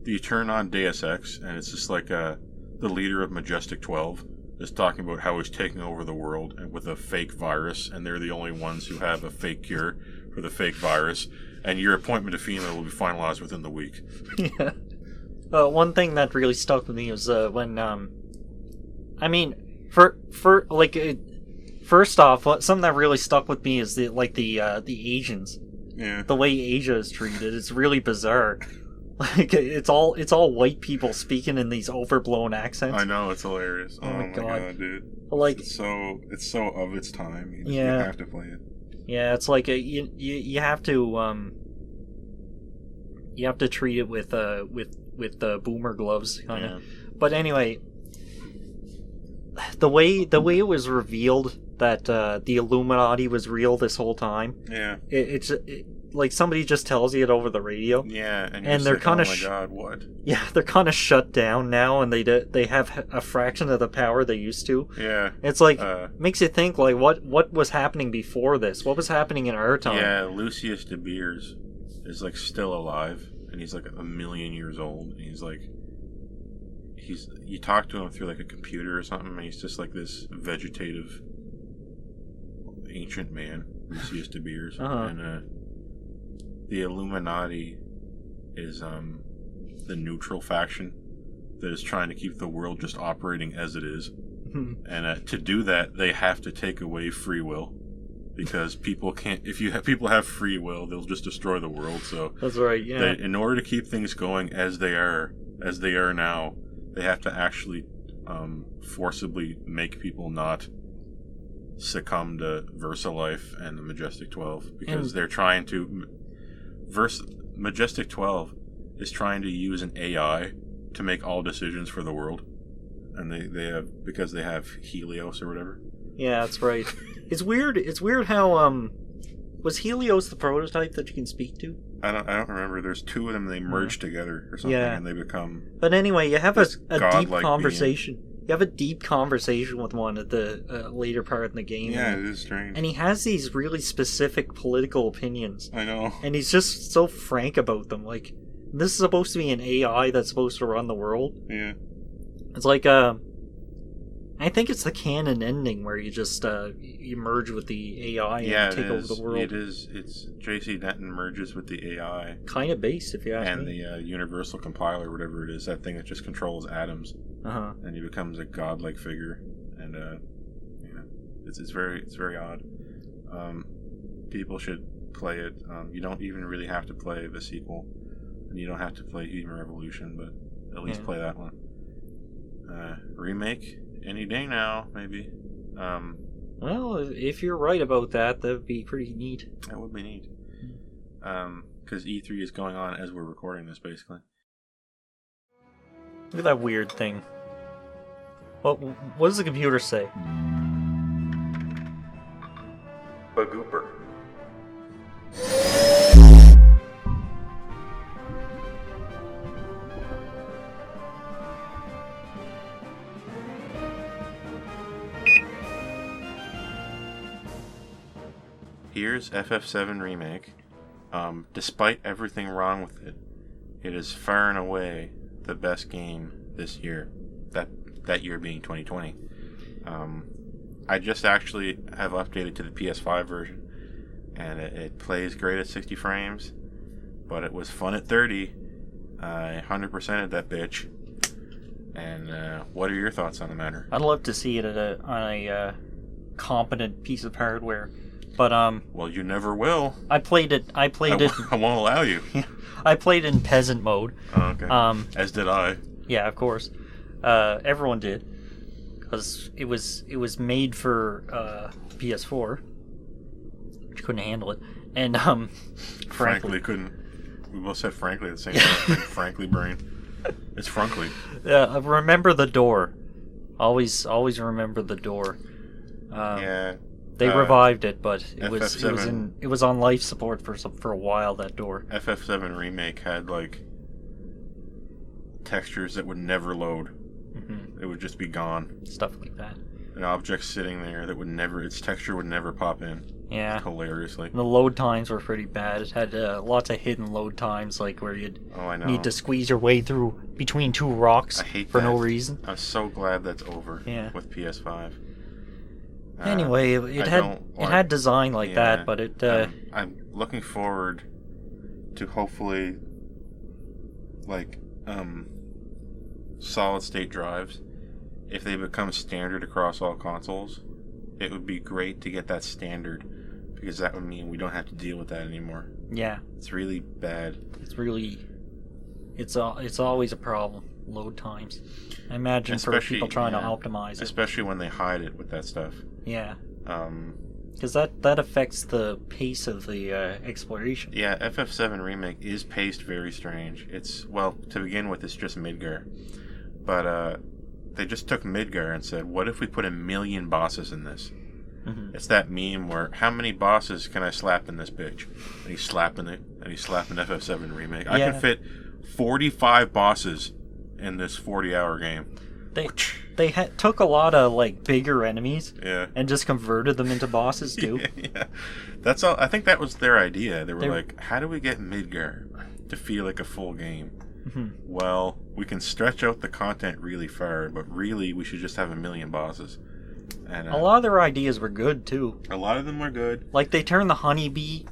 you turn on Deus Ex and it's just like the leader of Majestic 12 is talking about how he's taking over the world and with a fake virus, and they're the only ones who have a fake cure for the fake virus, and your appointment to FEMA will be finalized within the week. Yeah. One thing that really stuck with me was when, I mean, first off, something that really stuck with me is the Asians. Yeah. The way Asia is treated, it's really bizarre. Like, it's all white people speaking in these overblown accents. I know, it's hilarious. Oh my god, dude! Like, it's so of its time. You have to play it. Yeah, it's like you have to treat it with the boomer gloves, kind of. Yeah. But anyway, the way it was revealed that the Illuminati was real this whole time. Yeah. It's like somebody just tells you it over the radio. Yeah, and they're like, kind of oh my god, what? Yeah, they're kind of shut down now, and they have a fraction of the power they used to. Yeah. It's like makes you think, like, what was happening before this? What was happening in our time? Yeah, Lucius de Beers is like still alive, and he's like 1,000,000 years old, and he's like, you talk to him through like a computer or something, and he's just like this vegetative ancient man, Lucius de Beers. And the Illuminati is the neutral faction that is trying to keep the world just operating as it is. And to do that, they have to take away free will, because people can't. If people have free will, they'll just destroy the world. So that's right. Yeah. In order to keep things going as they are now, they have to actually forcibly make people not succumb to VersaLife and the Majestic 12, because they're trying to. Majestic 12 is trying to use an AI to make all decisions for the world, and they have Helios or whatever. Yeah, that's right. It's weird how was Helios the prototype that you can speak to? I don't remember. There's two of them. They merge together or something, and they become. But anyway, you have a deep conversation. Being. You have a deep conversation with one at the later part in the game. Yeah, it is strange. And he has these really specific political opinions. I know. And he's just so frank about them. Like, this is supposed to be an AI that's supposed to run the world. Yeah. It's like, I think it's the canon ending where you just you merge with the AI and take over the world. It is. It's J.C. Denton merges with the AI. Kind of based, if you ask me. And the universal compiler, whatever it is, that thing that just controls atoms. And he becomes a godlike figure, and it's very odd. People should play it. You don't even really have to play the sequel, and you don't have to play Human Revolution, but at least play that one. Remake any day now, maybe. Well, if you're right about that, that'd be pretty neat. That would be neat. Because E3 is going on as we're recording this, basically. Look at that weird thing. What does the computer say? Bagooper. Here's FF7 Remake. Despite everything wrong with it, it is far and away the best game this year. That year being 2020. I just actually have updated to the PS5 version, and it plays great at 60 frames, but it was fun at 30. I 100%ed that bitch. And what are your thoughts on the matter? I'd love to see it on a competent piece of hardware. But well, you never will. I played it. I won't allow you. I played in peasant mode. Oh, okay. As did I. Yeah, of course. Everyone did, because it was made for PS4, which couldn't handle it, and frankly couldn't. We both said frankly at the same time. Frankly, brain. It's frankly. Yeah, remember the door. Always remember the door. Yeah. They revived it, but it was on life support for a while. That door. FF7 Remake had like textures that would never load. Mm-hmm. It would just be gone. Stuff like that. An object sitting there that would never, its texture would never pop in. Yeah. Hilariously. And the load times were pretty bad. It had lots of hidden load times, like where you'd need to squeeze your way through between two rocks for no reason. I'm so glad that's over with PS5. Anyway, it had design like that, but it. I'm looking forward to hopefully, like, solid state drives. If they become standard across all consoles, it would be great to get that standard, because that would mean we don't have to deal with that anymore. Yeah, it's really bad. It's always a problem. Load times. I imagine especially, for people trying to optimize it. Especially when they hide it with that stuff. Yeah. Because that affects the pace of the exploration. Yeah, FF7 Remake is paced very strange. It's, well, to begin with, it's just Midgar. But they just took Midgar and said, what if we put 1 million bosses in this? Mm-hmm. It's that meme where, how many bosses can I slap in this bitch? And he's slapping it, and he's slapping FF7 Remake. I can fit 45 bosses in this 40-hour game. They took a lot of like bigger enemies and just converted them into bosses too. Yeah. That's all. I think that was their idea. They were like, how do we get Midgar to feel like a full game? Mm-hmm. Well, we can stretch out the content really far, but really we should just have 1 million bosses. And a lot of their ideas were good too. A lot of them were good. Like they turned the honeybee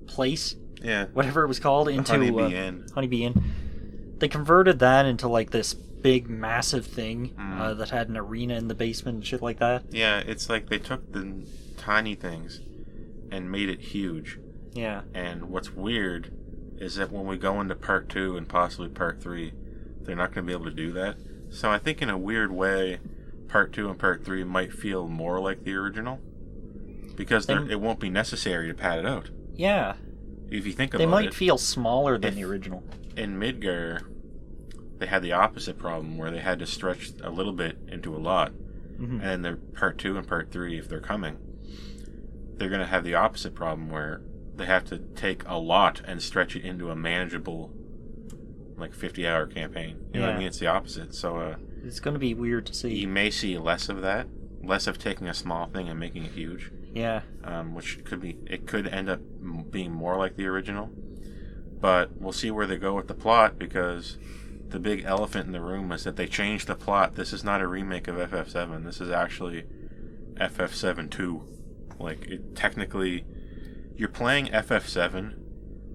place, whatever it was called, into Honeybee Inn. They converted that into like this big massive thing that had an arena in the basement and shit like that. Yeah, it's like they took the tiny things and made it huge. Yeah. And what's weird is that when we go into part 2 and possibly part 3, they're not going to be able to do that. So I think in a weird way, part 2 and part 3 might feel more like the original, because it won't be necessary to pad it out. Yeah. If you think about it, they might feel smaller than the original. In Midgar, they had the opposite problem where they had to stretch a little bit into a lot. Mm-hmm. And their part 2 and part 3, if they're coming, they're going to have the opposite problem where they have to take a lot and stretch it into a manageable, like 50-hour campaign. You know what I mean? It's the opposite. So it's going to be weird to see. You may see less of that, less of taking a small thing and making it huge. Yeah. Which could end up being more like the original. But we'll see where they go with the plot, because the big elephant in the room is that they changed the plot. This is not a remake of FF7. This is actually FF7 2. Like, technically, you're playing FF7.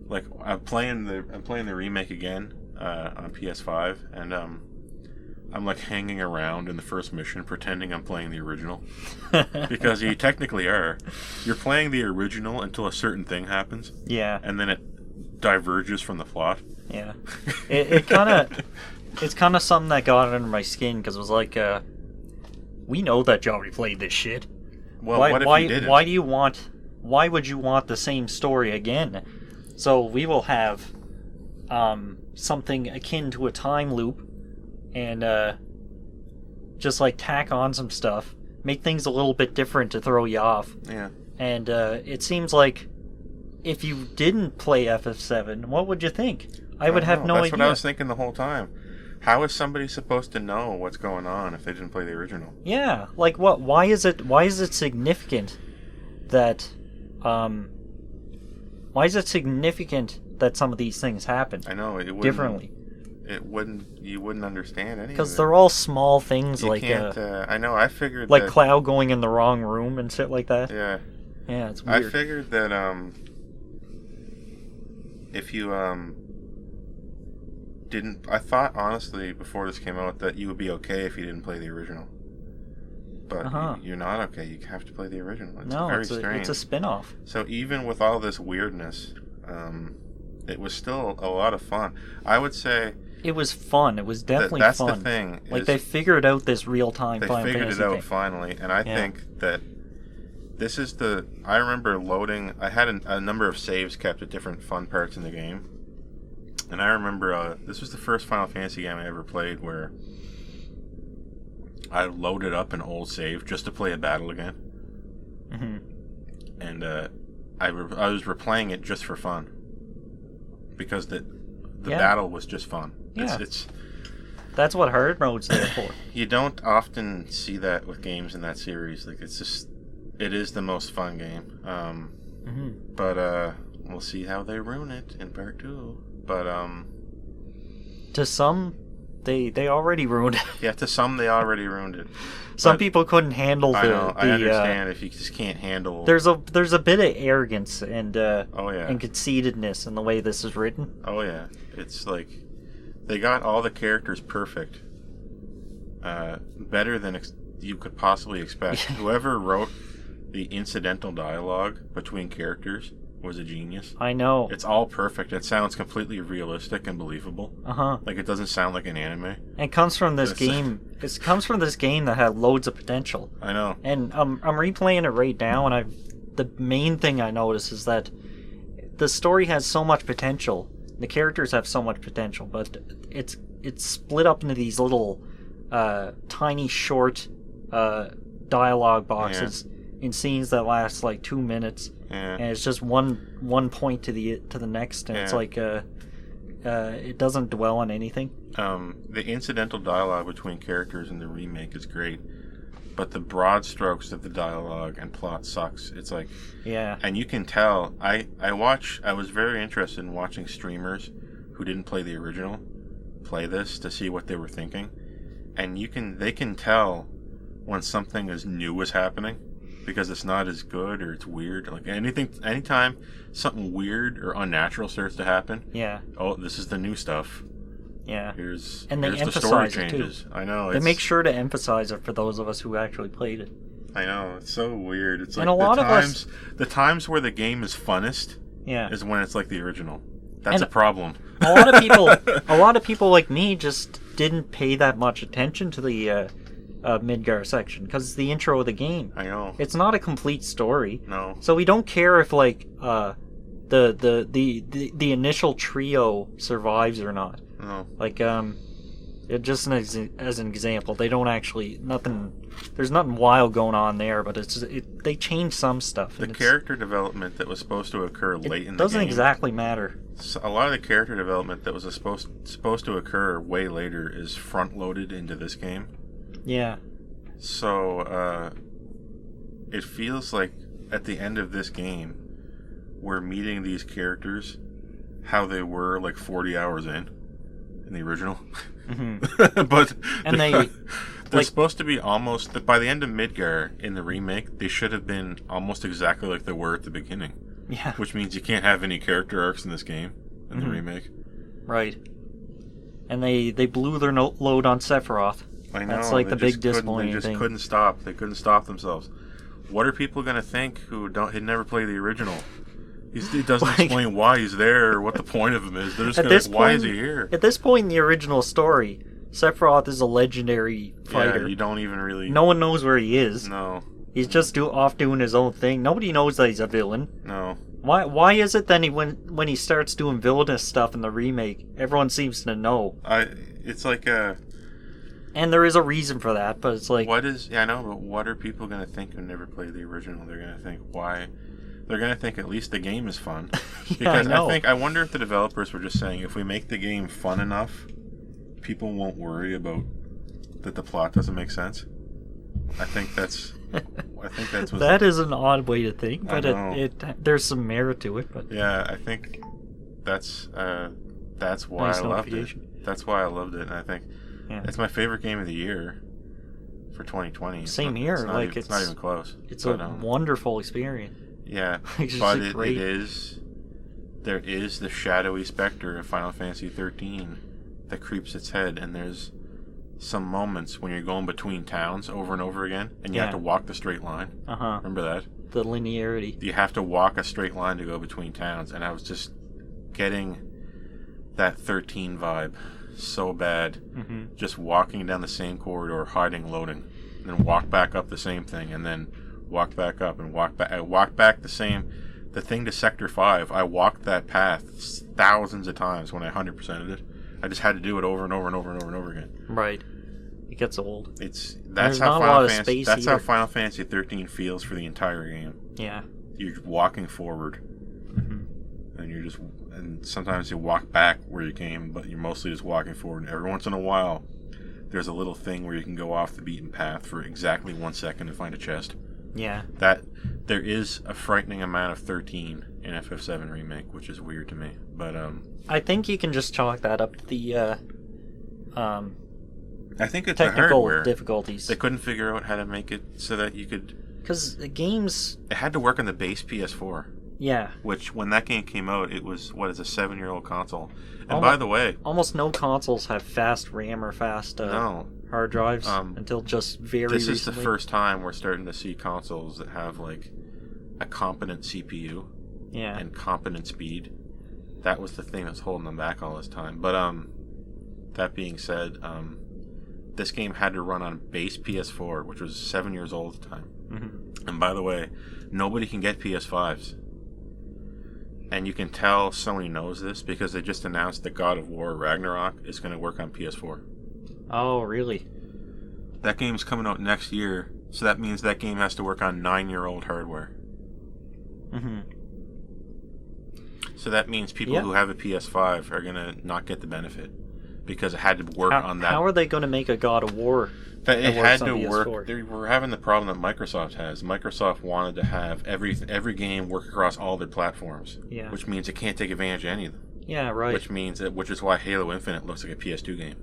Like, I'm playing the remake again on PS5, and I'm like hanging around in the first mission pretending I'm playing the original. Because you technically are. You're playing the original until a certain thing happens. Yeah. And then it diverges from the plot. Yeah. It kind of... It's kind of something that got under my skin, because it was like, we know that you already played this shit. Well, what if you didn't? Why would you want the same story again? So we will have something akin to a time loop, and just like tack on some stuff, make things a little bit different to throw you off. Yeah. And it seems like if you didn't play FF7, what would you think? I would have no idea. That's what I was thinking the whole time. How is somebody supposed to know what's going on if they didn't play the original? Yeah, like what? Why is it significant that why is it significant that some of these things happen? I know it differently. You wouldn't understand any. Because they're all small things, you like can't, I know. I figured like that, Cloud going in the wrong room and shit like that. Yeah. Yeah, it's weird. I figured that if you didn't, I thought honestly before this came out that you would be okay if you didn't play the original. But you're not okay. You have to play the original. It's very strange. It's a spin-off. So even with all this weirdness, it was still a lot of fun. I would say it was fun. It was definitely that's fun. That's the thing. Like they figured out this real-time Final Fantasy They figured it out thing. finally, and I think that this is the. I remember loading. I had a number of saves kept at different fun parts in the game. And I remember this was the first Final Fantasy game I ever played where I loaded up an old save just to play a battle again. Mm-hmm. And I was replaying it just for fun. Because the battle was just fun. Yeah. It's that's what hard mode's there for. You don't often see that with games in that series. Like it is the most fun game. But we'll see how they ruin it in part 2. But to some, they already ruined it. Yeah, to some they already ruined it. Some people couldn't handle I understand if you just can't handle. There's a bit of arrogance and and conceitedness in the way this is written. Oh yeah, it's like they got all the characters perfect, better than you could possibly expect. Whoever wrote the incidental dialogue between characters was a genius. I know. It's all perfect. It sounds completely realistic and believable. Like it doesn't sound like an anime. And it comes from this game. It comes from this game that had loads of potential. I know. And I'm replaying it right now, and the main thing I notice is that the story has so much potential. The characters have so much potential, but it's split up into these little tiny short dialogue boxes in scenes that last like 2 minutes. And it's just one point to the next, and it's like it doesn't dwell on anything. The incidental dialogue between characters in the remake is great, but the broad strokes of the dialogue and plot sucks. It's like and you can tell. I was very interested in watching streamers who didn't play the original play this to see what they were thinking, and they can tell when something is new is happening. Because it's not as good or it's weird. Like anytime something weird or unnatural starts to happen. Yeah. Oh, this is the new stuff. Yeah. Here's the story changes. I know. They make sure to emphasize it for those of us who actually played it. I know. It's so weird. It's like and a lot of us, the times where the game is funnest is when it's like the original. That's a problem. A lot of people like me just didn't pay that much attention to the Midgar section because it's the intro of the game. I know. It's not a complete story. No. So we don't care if like the initial trio survives or not. No. Like just as an example, they don't actually there's nothing wild going on there, but they change some stuff. The character development that was supposed to occur late in the game doesn't exactly matter. So a lot of the character development that was supposed to occur way later is front loaded into this game. Yeah. So, it feels like at the end of this game, we're meeting these characters how they were like 40 hours in the original. Mm-hmm. But they're supposed to be almost, by the end of Midgar in the remake, they should have been almost exactly like they were at the beginning. Yeah. Which means you can't have any character arcs in this game, in the remake. Right. And they blew their load on Sephiroth. I know. That's like the big disappointing thing. They just thing. couldn't stop. They couldn't stop themselves. What are people going to think who had never played the original? He doesn't explain why he's there or what the point of him is. They're just going to why is he here? At this point in the original story, Sephiroth is a legendary fighter. Yeah, you don't even really... No one knows where he is. No. He's just off doing his own thing. Nobody knows that he's a villain. No. Why is it then when he starts doing villainous stuff in the remake, everyone seems to know? It's like a... And there is a reason for that, but it's like... I know, but what are people going to think who never played the original? They're going to think, why... They're going to think at least the game is fun. Because I wonder if the developers were just saying, if we make the game fun enough, people won't worry about that the plot doesn't make sense. I think that's what... That is an odd way to think, but there's some merit to it. But yeah, I think that's why nice I loved it. That's why I loved it, and I think it's my favorite game of the year for 2020. Same here. It's not even close. It's a wonderful experience. Yeah, but there is the shadowy specter of Final Fantasy 13 that creeps its head, and there's some moments when you're going between towns over and over again, and you have to walk the straight line. Remember that? The linearity. You have to walk a straight line to go between towns, and I was just getting that 13 vibe so bad. Just walking down the same corridor, hiding, loading, and then walk back up the same thing, and then walk back up and walk back. I walked back the thing to Sector 5. I walked that path thousands of times when I 100%ed it. I just had to do it over and over and over and over and over again. Right. It gets old. That's how Final Fantasy 13 feels for the entire game. Yeah. You're walking forward, and sometimes you walk back where you came, but you're mostly just walking forward. And every once in a while, there's a little thing where you can go off the beaten path for exactly 1 second and find a chest. Yeah. That there is a frightening amount of 13 in FF7 Remake, which is weird to me. But I think you can just chalk that up to the I think it's technical the hardware difficulties. They couldn't figure out how to make it so that you could... Because the games... It had to work on the base PS4. Yeah. Which, when that game came out, it was, a 7-year-old console. And by the way... Almost no consoles have fast RAM or fast hard drives until just very recently. This is the first time we're starting to see consoles that have, like, a competent CPU. Yeah. And competent speed. That was the thing that's holding them back all this time. But, that being said, this game had to run on base PS4, which was 7 years old at the time. And by the way, nobody can get PS5s. And you can tell Sony knows this because they just announced that God of War Ragnarok is going to work on PS4. Oh, really? That game's coming out next year, so that means that game has to work on 9-year-old hardware. So that means people who have a PS5 are going to not get the benefit because it had to work on that. How are they going to make a God of War? It had to work. They were having the problem that Microsoft has. Microsoft wanted to have every game work across all their platforms. Yeah. Which means it can't take advantage of any of them. Yeah, right. Which is why Halo Infinite looks like a PS2 game.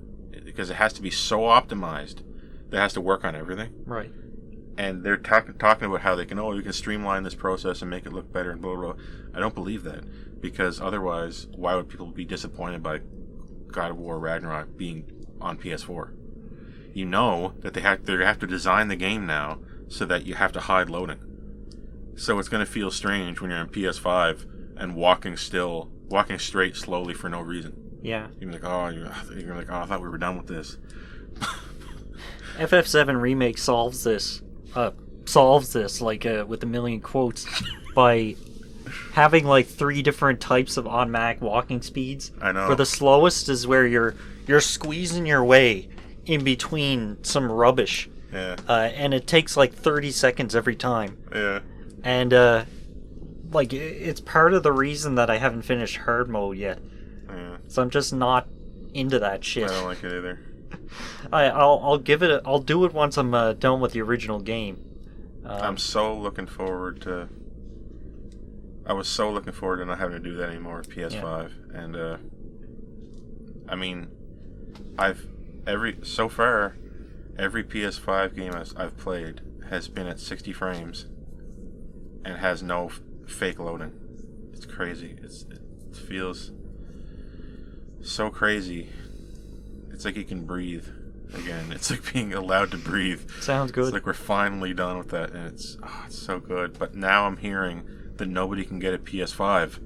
Because it has to be so optimized that it has to work on everything. Right. And they're talking about how you can streamline this process and make it look better and blah, blah, blah. I don't believe that. Because otherwise, why would people be disappointed by God of War Ragnarok being on PS4? You know that they have to design the game now so that you have to hide loading. So it's going to feel strange when you're on PS5 and walking straight slowly for no reason. Yeah. You're like, I thought we were done with this. FF7 Remake solves this like with a million quotes by having like 3 different types of automatic walking speeds. I know. For the slowest is where you're squeezing your way in between some rubbish. Yeah. And it takes like 30 seconds every time. Yeah. And it's part of the reason that I haven't finished hard mode yet. Yeah. So I'm just not into that shit. I don't like it either. I'll do it once I'm done with the original game. I'm so looking forward to. I was so looking forward to not having to do that anymore with PS5, and I mean, every PS5 game I've played has been at 60 frames and has no fake loading. It's crazy. It feels so crazy It's like you can breathe again. It's like being allowed to breathe. Sounds good. It's like we're finally done with that, and it's so good. But now I'm hearing that nobody can get a PS5.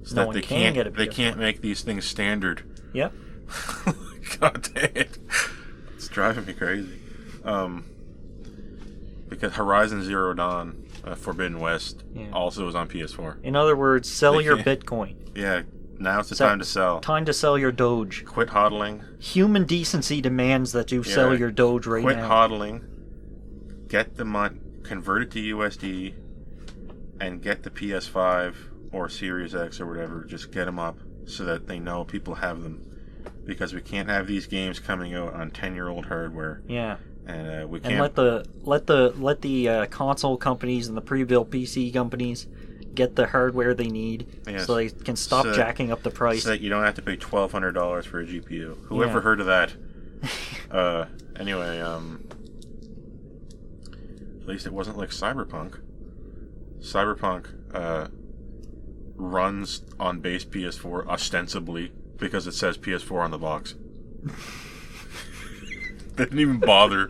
So No that one they can can't get a they PS5. can't make these things standard. Yep. God dang it. It's driving me crazy. Because Horizon Zero Dawn, Forbidden West, also is on PS4. In other words, sell They your can't- Bitcoin. Yeah, now's the time to sell. Time to sell your Doge. Quit hodling. Human decency demands that you sell your Doge right Quit now. hodling. Get the money, convert it to USD, and get the PS5 or Series X or whatever. Just get them up so that they know people have them. Because we can't have these games coming out on 10-year-old hardware. Yeah. And we can't. And let the console companies and the pre-built PC companies get the hardware they need, so they can stop jacking up the price. So that you don't have to pay $1,200 for a GPU. Whoever heard of that? Anyway, at least it wasn't like Cyberpunk. Cyberpunk runs on base PS4 ostensibly because it says PS4 on the box. They didn't even bother.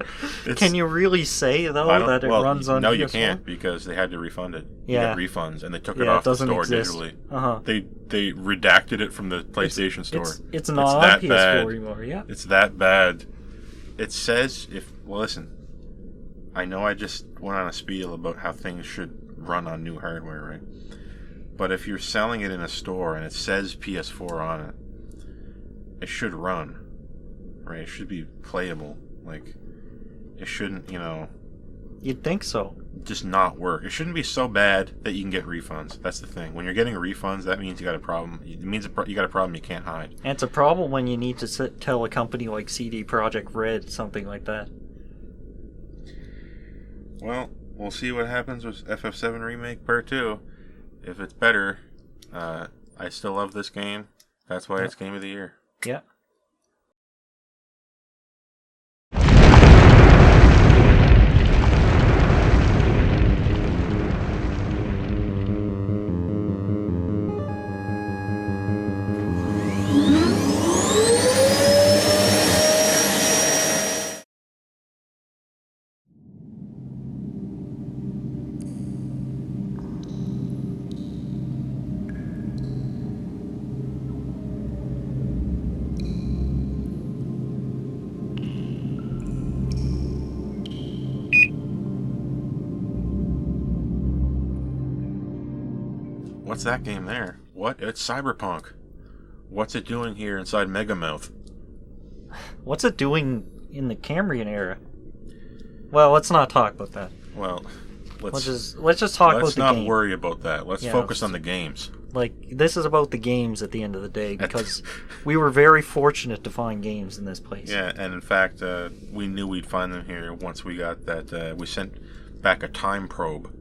Can you really say though that it runs on? No, PS4? you can't because they had to refund it. Yeah, you get refunds, and they took it off the store digitally. They redacted it from the PlayStation Store. It's not on PS4 bad. anymore. Yeah, it's that bad. It says listen. I know I just went on a spiel about how things should run on new hardware, right? But if you're selling it in a store and it says PS4 on it, it should run. Right, it should be playable. Like, it shouldn't, You'd think so. Just not work. It shouldn't be so bad that you can get refunds. That's the thing. When you're getting refunds, that means you got a problem. It means you got a problem you can't hide. And it's a problem when you need to tell a company like CD Projekt Red something like that. Well, we'll see what happens with FF7 Remake Part 2. If it's better, I still love this game. That's why it's Game of the Year. Yeah. What's that game there? What? It's Cyberpunk. What's it doing here inside Megamouth? What's it doing in the Cambrian era? Well, let's not talk about that. Well, let's just talk about the game. Let's not worry about that. Let's focus on the games. Like, this is about the games at the end of the day, because we were very fortunate to find games in this place. Yeah, and in fact, we knew we'd find them here once we got that. We sent back a time probe.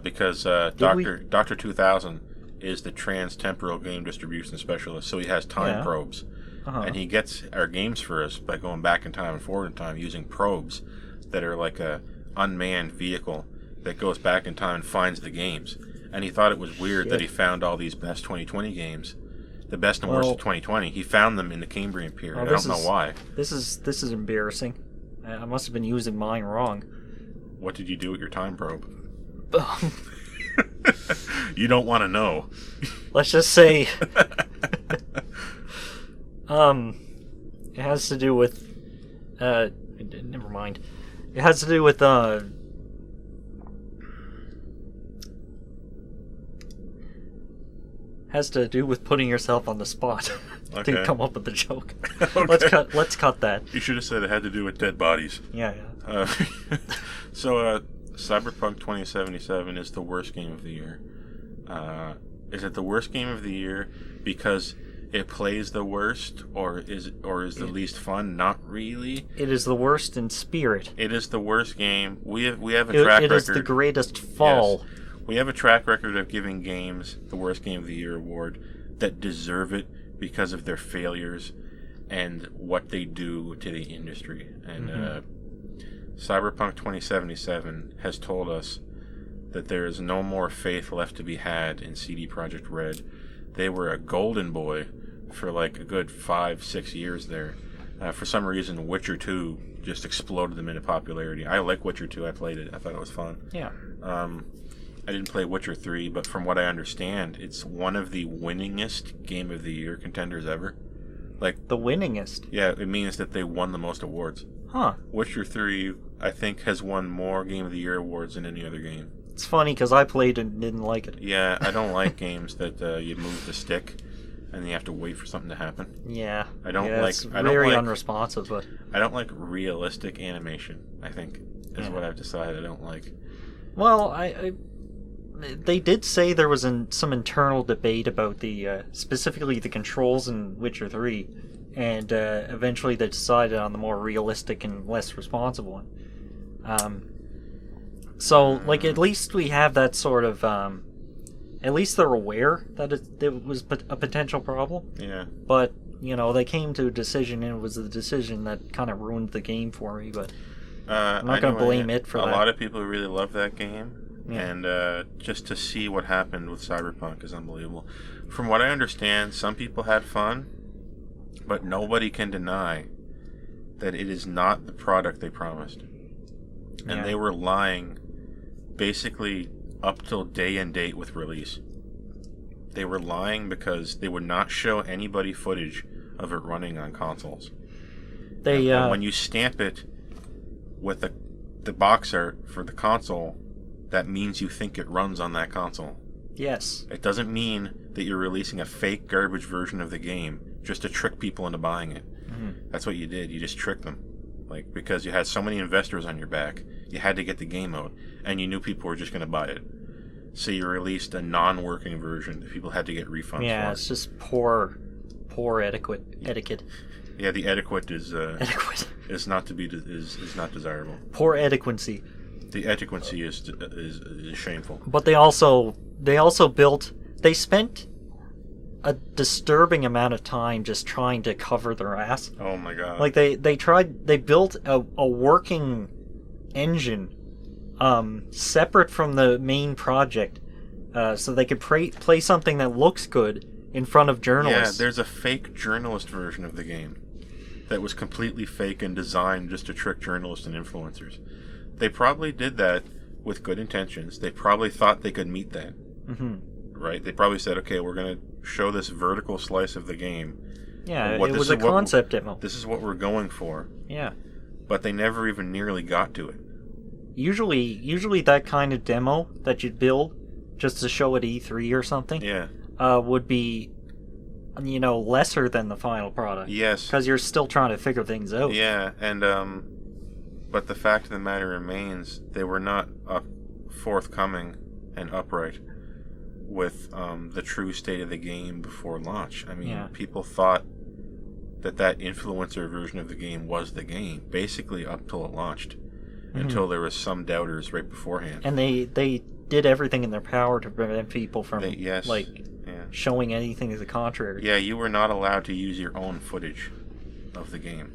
Because Dr. 2000 is the trans-temporal game distribution specialist, so he has time probes. And he gets our games for us by going back in time and forward in time using probes that are like a unmanned vehicle that goes back in time and finds the games. And he thought it was weird that he found all these best 2020 games, the best and worst of 2020. He found them in the Cambrian period. I don't know why. This is embarrassing. I must have been using mine wrong. What did you do with your time probe? You don't want to know. Let's just say it has to do with never mind. It has to do with putting yourself on the spot to come up with the joke. Okay. Let's cut that. You should have said it had to do with dead bodies. Yeah. So Cyberpunk 2077 is the worst game of the year. Is it the worst game of the year because it plays the worst, or is the least fun? Not really. It is the worst in spirit. It is the worst game. We have a track record. It is the greatest fall. Yes. We have a track record of giving games the worst game of the year award that deserve it because of their failures and what they do to the industry. And Cyberpunk 2077 has told us that there is no more faith left to be had in CD Projekt Red. They were a golden boy for like a good 5-6 years there. For some reason, Witcher 2 just exploded them into popularity. I like Witcher 2. I played it. I thought it was fun. Yeah. I didn't play Witcher 3, but from what I understand, it's one of the winningest Game of the Year contenders ever. Like The winningest? Yeah, it means that they won the most awards. Huh. Witcher 3, I think, has won more Game of the Year awards than any other game. It's funny because I played it and didn't like it. Yeah, I don't like games that you move the stick and you have to wait for something to happen. Yeah. I don't yeah, like. It's I don't very like, unresponsive, but I don't like realistic animation. I think is Yeah. what I've decided I don't like. well, they did say there was some internal debate about the specifically the controls in Witcher 3, and eventually they decided on the more realistic and less responsive one. So, like, at least we have that sort of. At least they're aware that it was a potential problem. Yeah. But, they came to a decision, and it was the decision that kind of ruined the game for me, but I'm not going to blame it for that. A lot of people really love that game. Yeah. And just to see what happened with Cyberpunk is unbelievable. From what I understand, some people had fun, but nobody can deny that it is not the product they promised. And they were lying basically up till day and date with release. They were lying because they would not show anybody footage of it running on consoles. And when you stamp it with the box art for the console, that means you think it runs on that console. Yes. It doesn't mean that you're releasing a fake garbage version of the game just to trick people into buying it. Mm-hmm. That's what you did. You just tricked them. Like, because you had so many investors on your back, you had to get the game out, and you knew people were just going to buy it. So you released a non-working version that people had to get refunds for. Yeah, it's just poor etiquette. Yeah, the etiquette is Etiquette. is not desirable. Poor etiquency. The etiquency is shameful. But they spent a disturbing amount of time just trying to cover their ass. Oh my god. Like they built a working engine separate from the main project so they could play something that looks good in front of journalists. Yeah, there's a fake journalist version of the game that was completely fake and designed just to trick journalists and influencers. They probably did that with good intentions. They probably thought they could meet that. Mm-hmm. Right? They probably said, okay, we're going to show this vertical slice of the game. Yeah, it was a concept demo. This is what we're going for. Yeah. But they never even nearly got to it. Usually that kind of demo that you'd build just to show at E3 or something would be, lesser than the final product. Yes. Because you're still trying to figure things out. Yeah, and but the fact of the matter remains, they were not forthcoming and upright with the true state of the game before launch. I mean, people thought that influencer version of the game was the game, basically up till it launched, until there was some doubters right beforehand. And they did everything in their power to prevent people from showing anything to the contrary. Yeah, you were not allowed to use your own footage of the game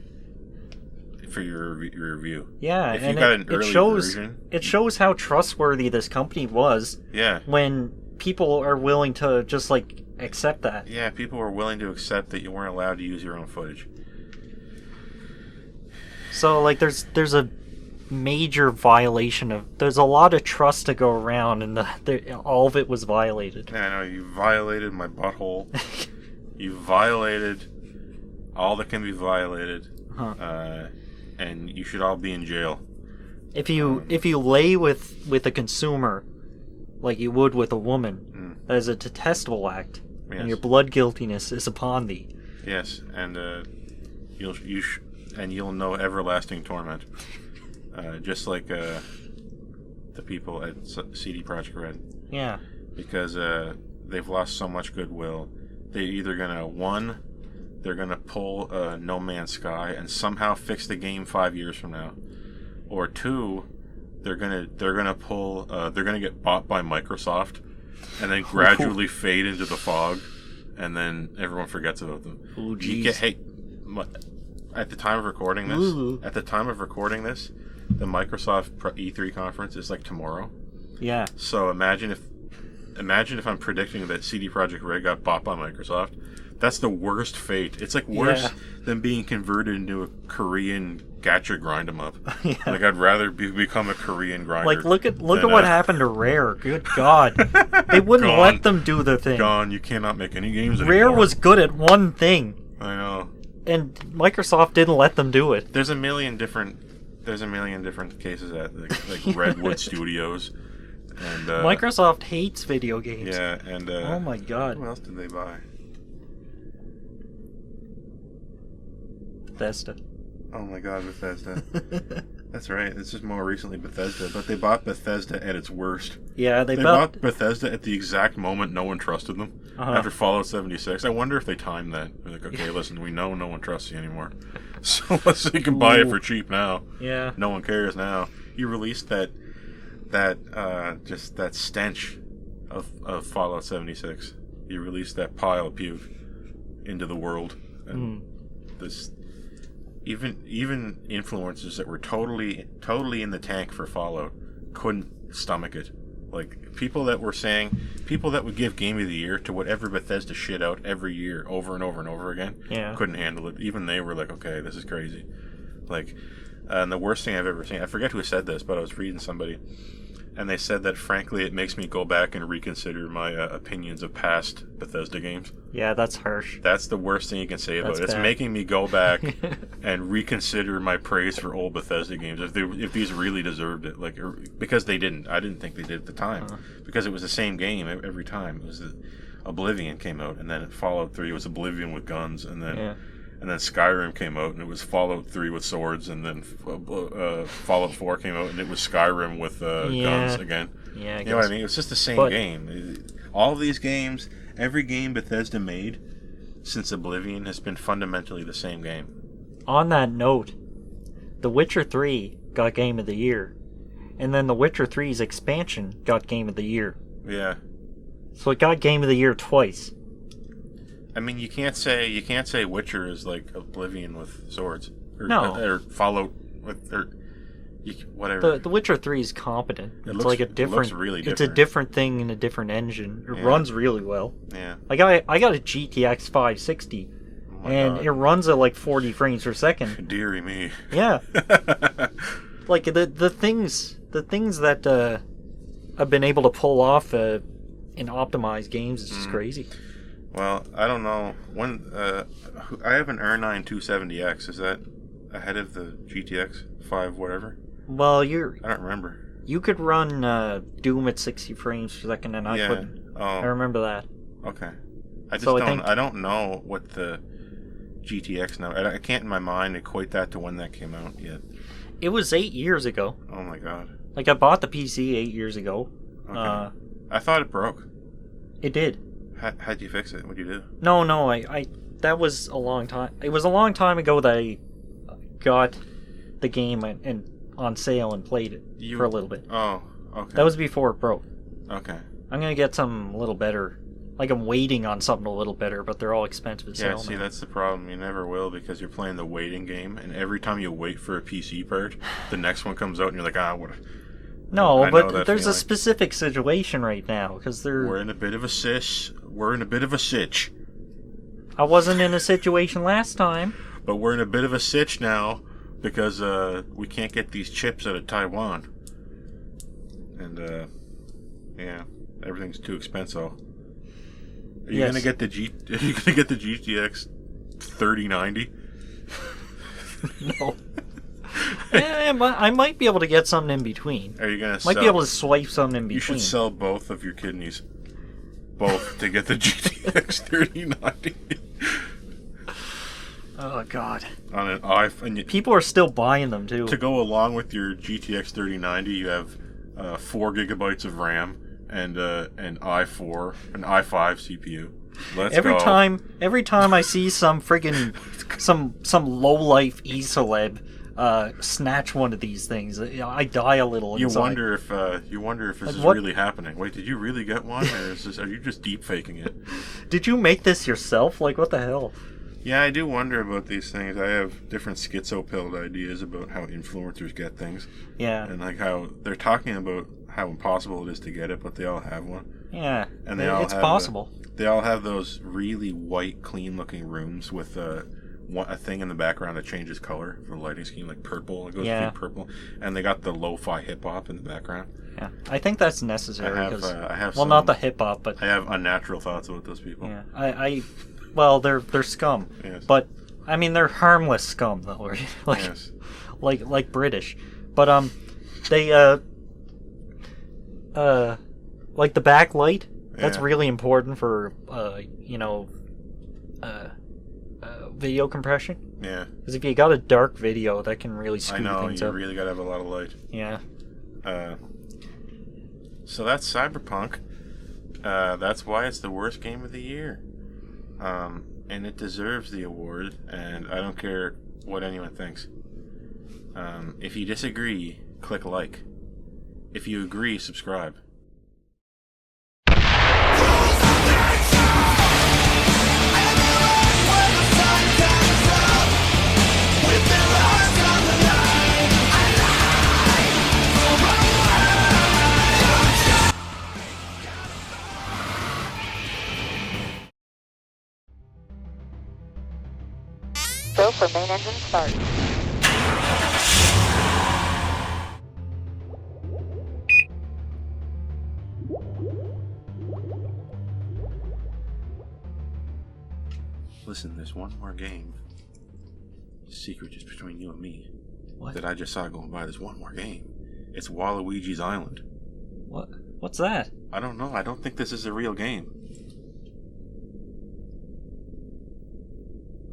for your review. Yeah, if you and got an early version, it shows how trustworthy this company was. Yeah. When people are willing to just accept that. Yeah, people were willing to accept that you weren't allowed to use your own footage. So there's a major violation of. There's a lot of trust to go around, and all of it was violated. Yeah, I know, you violated my butthole. You violated all that can be violated. And you should all be in jail. If you lay with a consumer like you would with a woman, that is a detestable act, and your blood guiltiness is upon thee. Yes, and you'll know everlasting torment, just like the people at CD Projekt Red. Yeah. Because they've lost so much goodwill. They're either they're gonna pull No Man's Sky and somehow fix the game 5 years from now, or 2, they're gonna get bought by Microsoft, and then gradually fade into the fog, and then everyone forgets about them. Oh, geez. At the time of recording this, the Microsoft E3 conference is like tomorrow. Yeah. So imagine if I'm predicting that CD Projekt Red got bought by Microsoft. That's the worst fate. It's like worse than being converted into a Korean gacha grind 'em up. Yeah. Like I'd rather become a Korean grinder. Like look at what happened to Rare. Good God, they wouldn't let them do their thing. Gone. You cannot make any games anymore. Rare was good at one thing. I know. And Microsoft didn't let them do it. There's a million different cases at like Redwood Studios. And Microsoft hates video games. Yeah, and oh my God. Who else did they buy? Bethesda. Oh my God, Bethesda. That's right. This is more recently Bethesda, but they bought Bethesda at its worst. Yeah, they bought Bethesda at the exact moment no one trusted them. Uh-huh. After Fallout 76. I wonder if they timed that. They're like, okay, listen, we know no one trusts you anymore. So you can buy it for cheap now. Yeah. No one cares now. You released that stench of Fallout 76. You released that pile of puke into the world. And this even influencers that were totally in the tank for Fallout couldn't stomach it. Like people that would give Game of the Year to whatever Bethesda shit out every year over and over and over again, couldn't handle it. Even they were like, okay, this is crazy. Like, and the worst thing I've ever seen, I forget who said this, but I was reading somebody, and they said that frankly it makes me go back and reconsider my opinions of past Bethesda games. Yeah, that's harsh. That's the worst thing you can say about it. It's bad. making me go back and reconsider my praise for old Bethesda games if these really deserved it. Like, because they didn't. I didn't think they did at the time because it was the same game every time. It was Oblivion came out, and then Fallout 3 was Oblivion with guns, and then Skyrim came out, and it was Fallout 3 with swords, and then Fallout 4 came out, and it was Skyrim with guns again. Yeah, you know what I mean? It was just the same game. All of these games, every game Bethesda made since Oblivion has been fundamentally the same game. On that note, The Witcher 3 got Game of the Year, and then The Witcher 3's expansion got Game of the Year. Yeah. So it got Game of the Year twice. I mean, you can't say Witcher is like Oblivion with swords, or Fallout with whatever. The Witcher 3 is competent. It looks really different. It's a different thing in a different engine. It runs really well. Yeah. I got a GTX 560, and God. it runs at like 40 frames per second. Deary me. Yeah. Like the things that I've been able to pull off in optimized games is just crazy. Well, I don't know when. I have an R9 270X. Is that ahead of the GTX 5 whatever? Well, I don't remember. You could run Doom at 60 frames per second, and I couldn't. Oh. I remember that. Okay. I don't know what the GTX now. I can't in my mind equate that to when that came out yet. It was 8 years ago. Oh my God. Like I bought the PC 8 years ago. Okay. I thought it broke. It did. How'd you fix it? What'd you do? No. I that was a long time. It was a long time ago that I got the game and on sale and played it for a little bit. Oh, okay. That was before it broke. Okay. I'm gonna get something a little better. Like I'm waiting on something a little better, but they're all expensive as hell. Yeah, see, that's the problem. You never will because you're playing the waiting game, and every time you wait for a PC part, the next one comes out, and you're like, what? No, I but there's a specific situation right now because We're in a bit of a sitch. I wasn't in a situation last time. But we're in a bit of a sitch now because we can't get these chips out of Taiwan, and everything's too expensive. Are you gonna get the GTX 3090? No. I might be able to get something in between. Are you gonna? Might be able to swipe something in between. You should sell both of your kidneys, both to get the GTX 3090. Oh God! On an iPhone, people are still buying them too. To go along with your GTX 3090, you have 4 gigabytes of RAM and an i5 CPU. Every time I see some friggin' some low life e-celeb snatch one of these things, I die a little inside. You wonder if this is really happening. Wait, did you really get one, or are you just deep faking it? Did you make this yourself? Like, what the hell? Yeah, I do wonder about these things. I have different schizo-pilled ideas about how influencers get things. Yeah. And like how they're talking about how impossible it is to get it, but they all have one. Yeah. And it's possible. They all have those really white, clean-looking rooms with a thing in the background that changes color for the lighting scheme, like purple. It goes between purple, and they got the lo-fi hip-hop in the background. Yeah, I think that's necessary. I have well, not the hip-hop, but... I have unnatural thoughts about those people. Yeah, well, they're scum. Yes. But, I mean, they're harmless scum, though, right? Yes. Like British. But, they, like the backlight, that's really important for, video compression. Yeah. Because if you got a dark video, that can really screw things up. I know, you really gotta have a lot of light. Yeah. So that's Cyberpunk. That's why it's the worst game of the year. And it deserves the award, and I don't care what anyone thinks. If you disagree, click like. If you agree, subscribe. Go for main engine start. Listen, there's one more game. Secret just between you and me. What? That I just saw going by. There's one more game. It's Waluigi's Island. What? What's that? I don't know. I don't think this is a real game.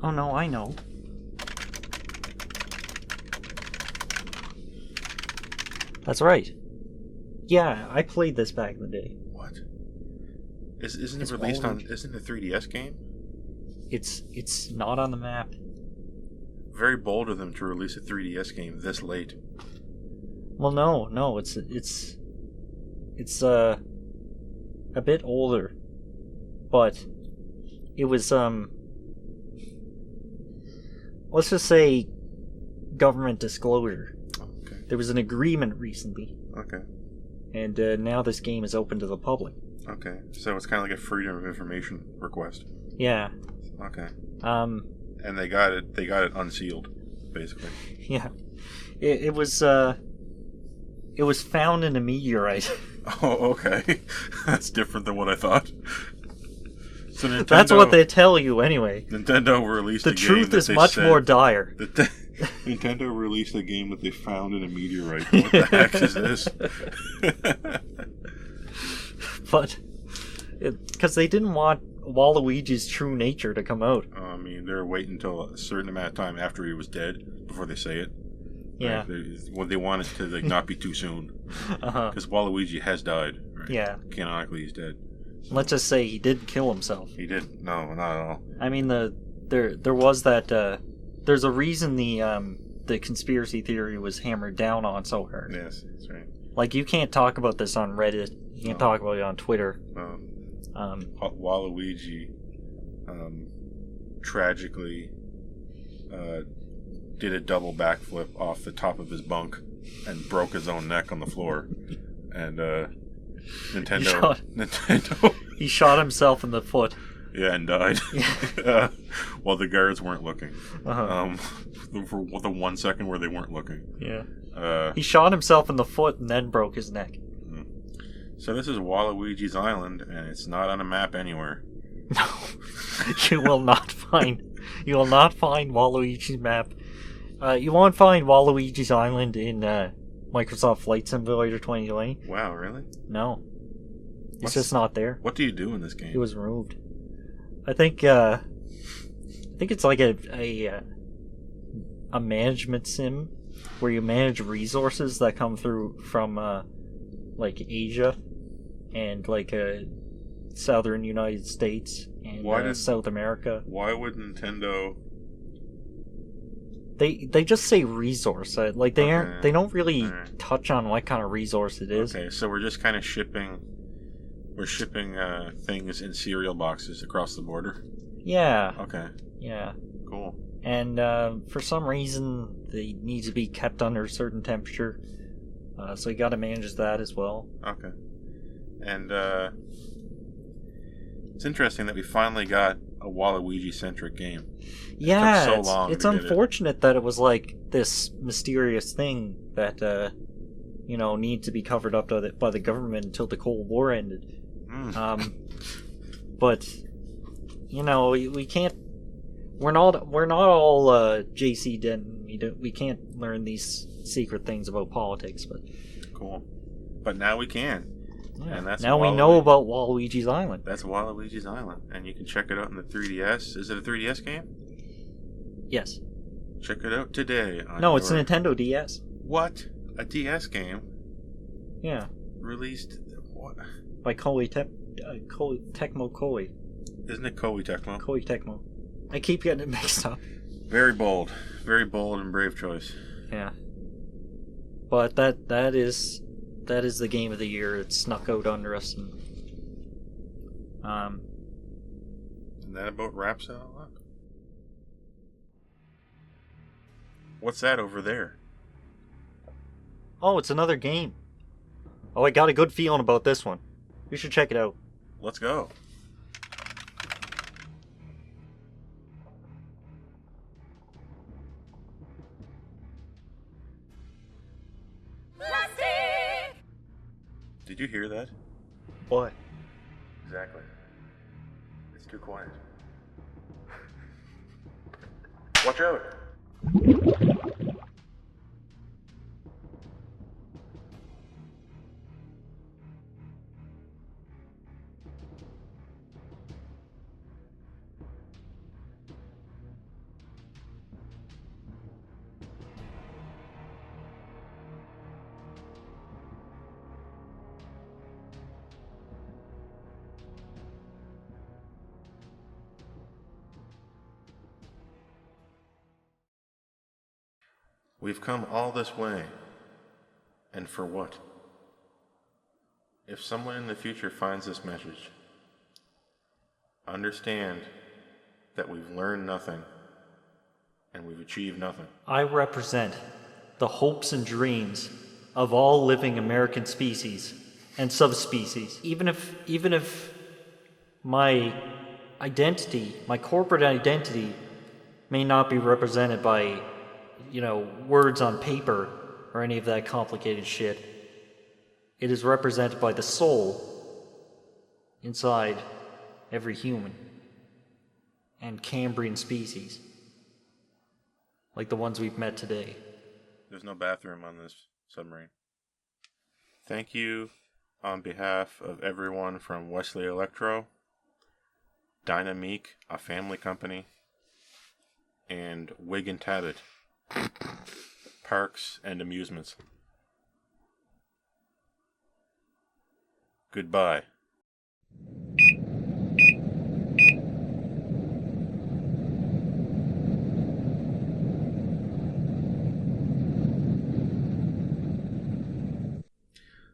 Oh no, I know. That's right. Yeah, I played this back in the day. What? Isn't it released on? Isn't it a 3DS game? It's not on the map. Very bold of them to release a 3DS game this late. Well, no, it's a bit older, but it was let's just say government disclosure. Okay. There was an agreement recently. Okay. And now this game is open to the public. Okay, so it's kind of like a freedom of information request. Yeah. Okay. And they got it. They got it unsealed, basically. Yeah. It was found in a meteorite. Oh, okay. That's different than what I thought. So Nintendo, that's what they tell you anyway. Nintendo released a game. The truth is much more dire. Nintendo released a game that they found in a meteorite. What the heck is this? But because they didn't want Waluigi's true nature to come out. I mean, they're waiting until a certain amount of time after he was dead before they say it. Yeah. They want it to not be too soon. Because Waluigi has died. Right? Yeah. Canonically, he's dead. So. Let's just say he did kill himself. He did. No, not at all. I mean, there was that. There's a reason the conspiracy theory was hammered down on so hard. Yes, that's right. Like, you can't talk about this on Reddit. You can't talk about it on Twitter. Waluigi tragically did a double backflip off the top of his bunk and broke his own neck on the floor. And Nintendo he shot himself in the foot. Yeah, and died. While the guards weren't looking. For the 1 second where they weren't looking. Yeah. He shot himself in the foot and then broke his neck. So this is Waluigi's Island, and it's not on a map anywhere. No, you will not find Waluigi's map. You won't find Waluigi's Island in Microsoft Flight Simulator 2020. Wow, really? No, it's just not there. What do you do in this game? It was removed. I think it's like a management sim where you manage resources that come through from like Asia and like southern United States and South America. Why would Nintendo? They just say resource. Like they don't really touch on what kind of resource it is. Okay, so we're just kind of shipping things in cereal boxes across the border. Yeah. Okay. Yeah. Cool. And for some reason they need to be kept under a certain temperature, so you got to manage that as well. Okay. And It's interesting that we finally got a Waluigi-centric game. Yeah, took so long it's to get it. unfortunate that it was like this mysterious thing that needs to be covered up by the government until the Cold War ended. But we can't. We're not all J.C. Denton. We can't learn these secret things about politics. But cool. But now we can. yeah, And that's now we know about Waluigi's Island. That's Waluigi's Island, and you can check it out in the 3DS. Is it a 3DS game? Yes. Check it out today. No, it's a Nintendo DS. What? A DS game? Yeah. Released what? By Tecmo Koei. Isn't it Koei Tecmo? Koei Tecmo. I keep getting it mixed up. Very bold and brave choice. Yeah. But that is the game of the year. It snuck out under us, and that about wraps it all up. What's that over there? Oh, it's another game. Oh, I got a good feeling about this one. You should check it out. Let's go. Did you hear that? What? Exactly. It's too quiet. Watch out! We've come all this way, and for what? If someone in the future finds this message, understand that we've learned nothing, and we've achieved nothing. I represent the hopes and dreams of all living American species and subspecies. Even if my identity, my corporate identity, may not be represented by words on paper or any of that complicated shit. It is represented by the soul inside every human and Cambrian species, like the ones we've met today. There's no bathroom on this submarine. Thank you on behalf of everyone from Wesley Electro, Dynamique, a family company, and Wig and Tabit, Parks and Amusements. Goodbye.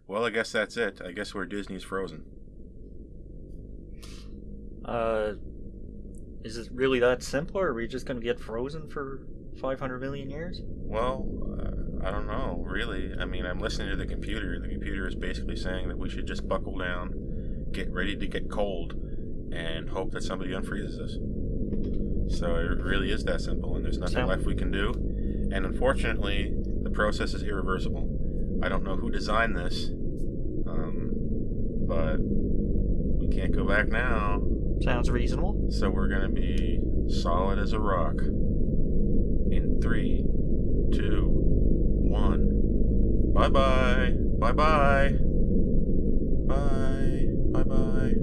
Well, I guess that's it. I guess we're Disney's Frozen. Is it really that simple, or are we just going to get frozen for 500 million years? Well, I don't know, really. I mean, I'm listening to the computer. The computer is basically saying that we should just buckle down, get ready to get cold, and hope that somebody unfreezes us. So it really is that simple, and there's nothing left we can do. And unfortunately, the process is irreversible. I don't know who designed this, but we can't go back now. Sounds reasonable. So we're going to be solid as a rock. In 3, 2, 1. Bye-bye. Bye-bye. Bye. Bye-bye.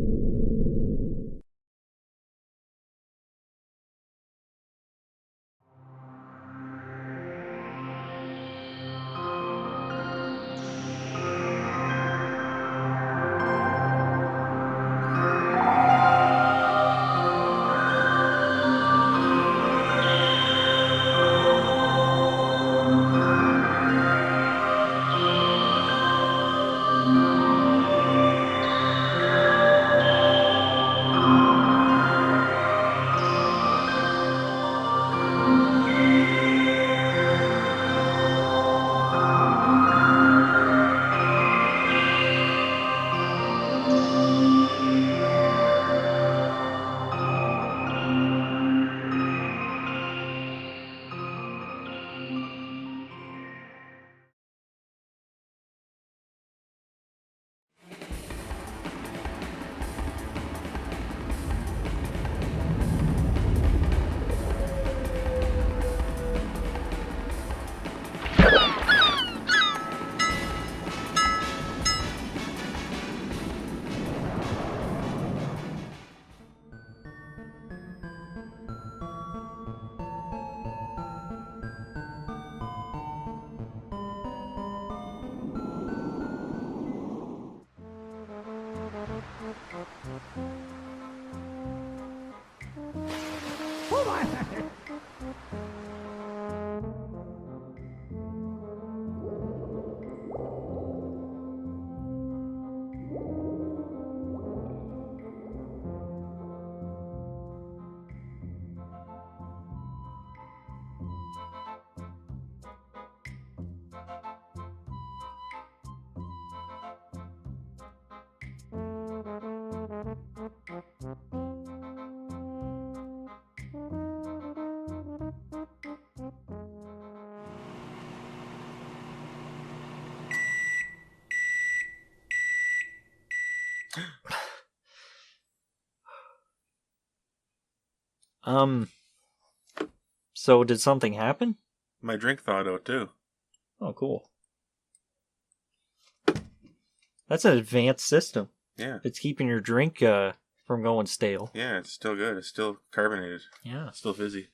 So did something happen? My drink thawed out too. Oh, cool. That's an advanced system. Yeah. It's keeping your drink from going stale. Yeah, it's still good. It's still carbonated. Yeah. It's still fizzy.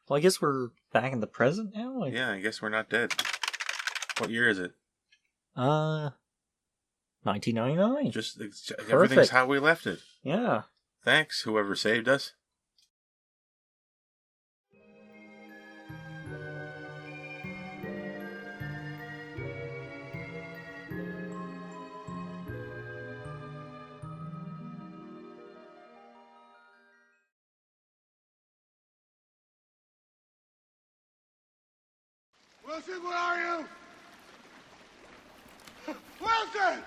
Well, I guess we're back in the present now? Yeah, I guess we're not dead. What year is it? 1999. Just everything's how we left it. Yeah. Thanks, whoever saved us. Wilson, where are you? Wilson!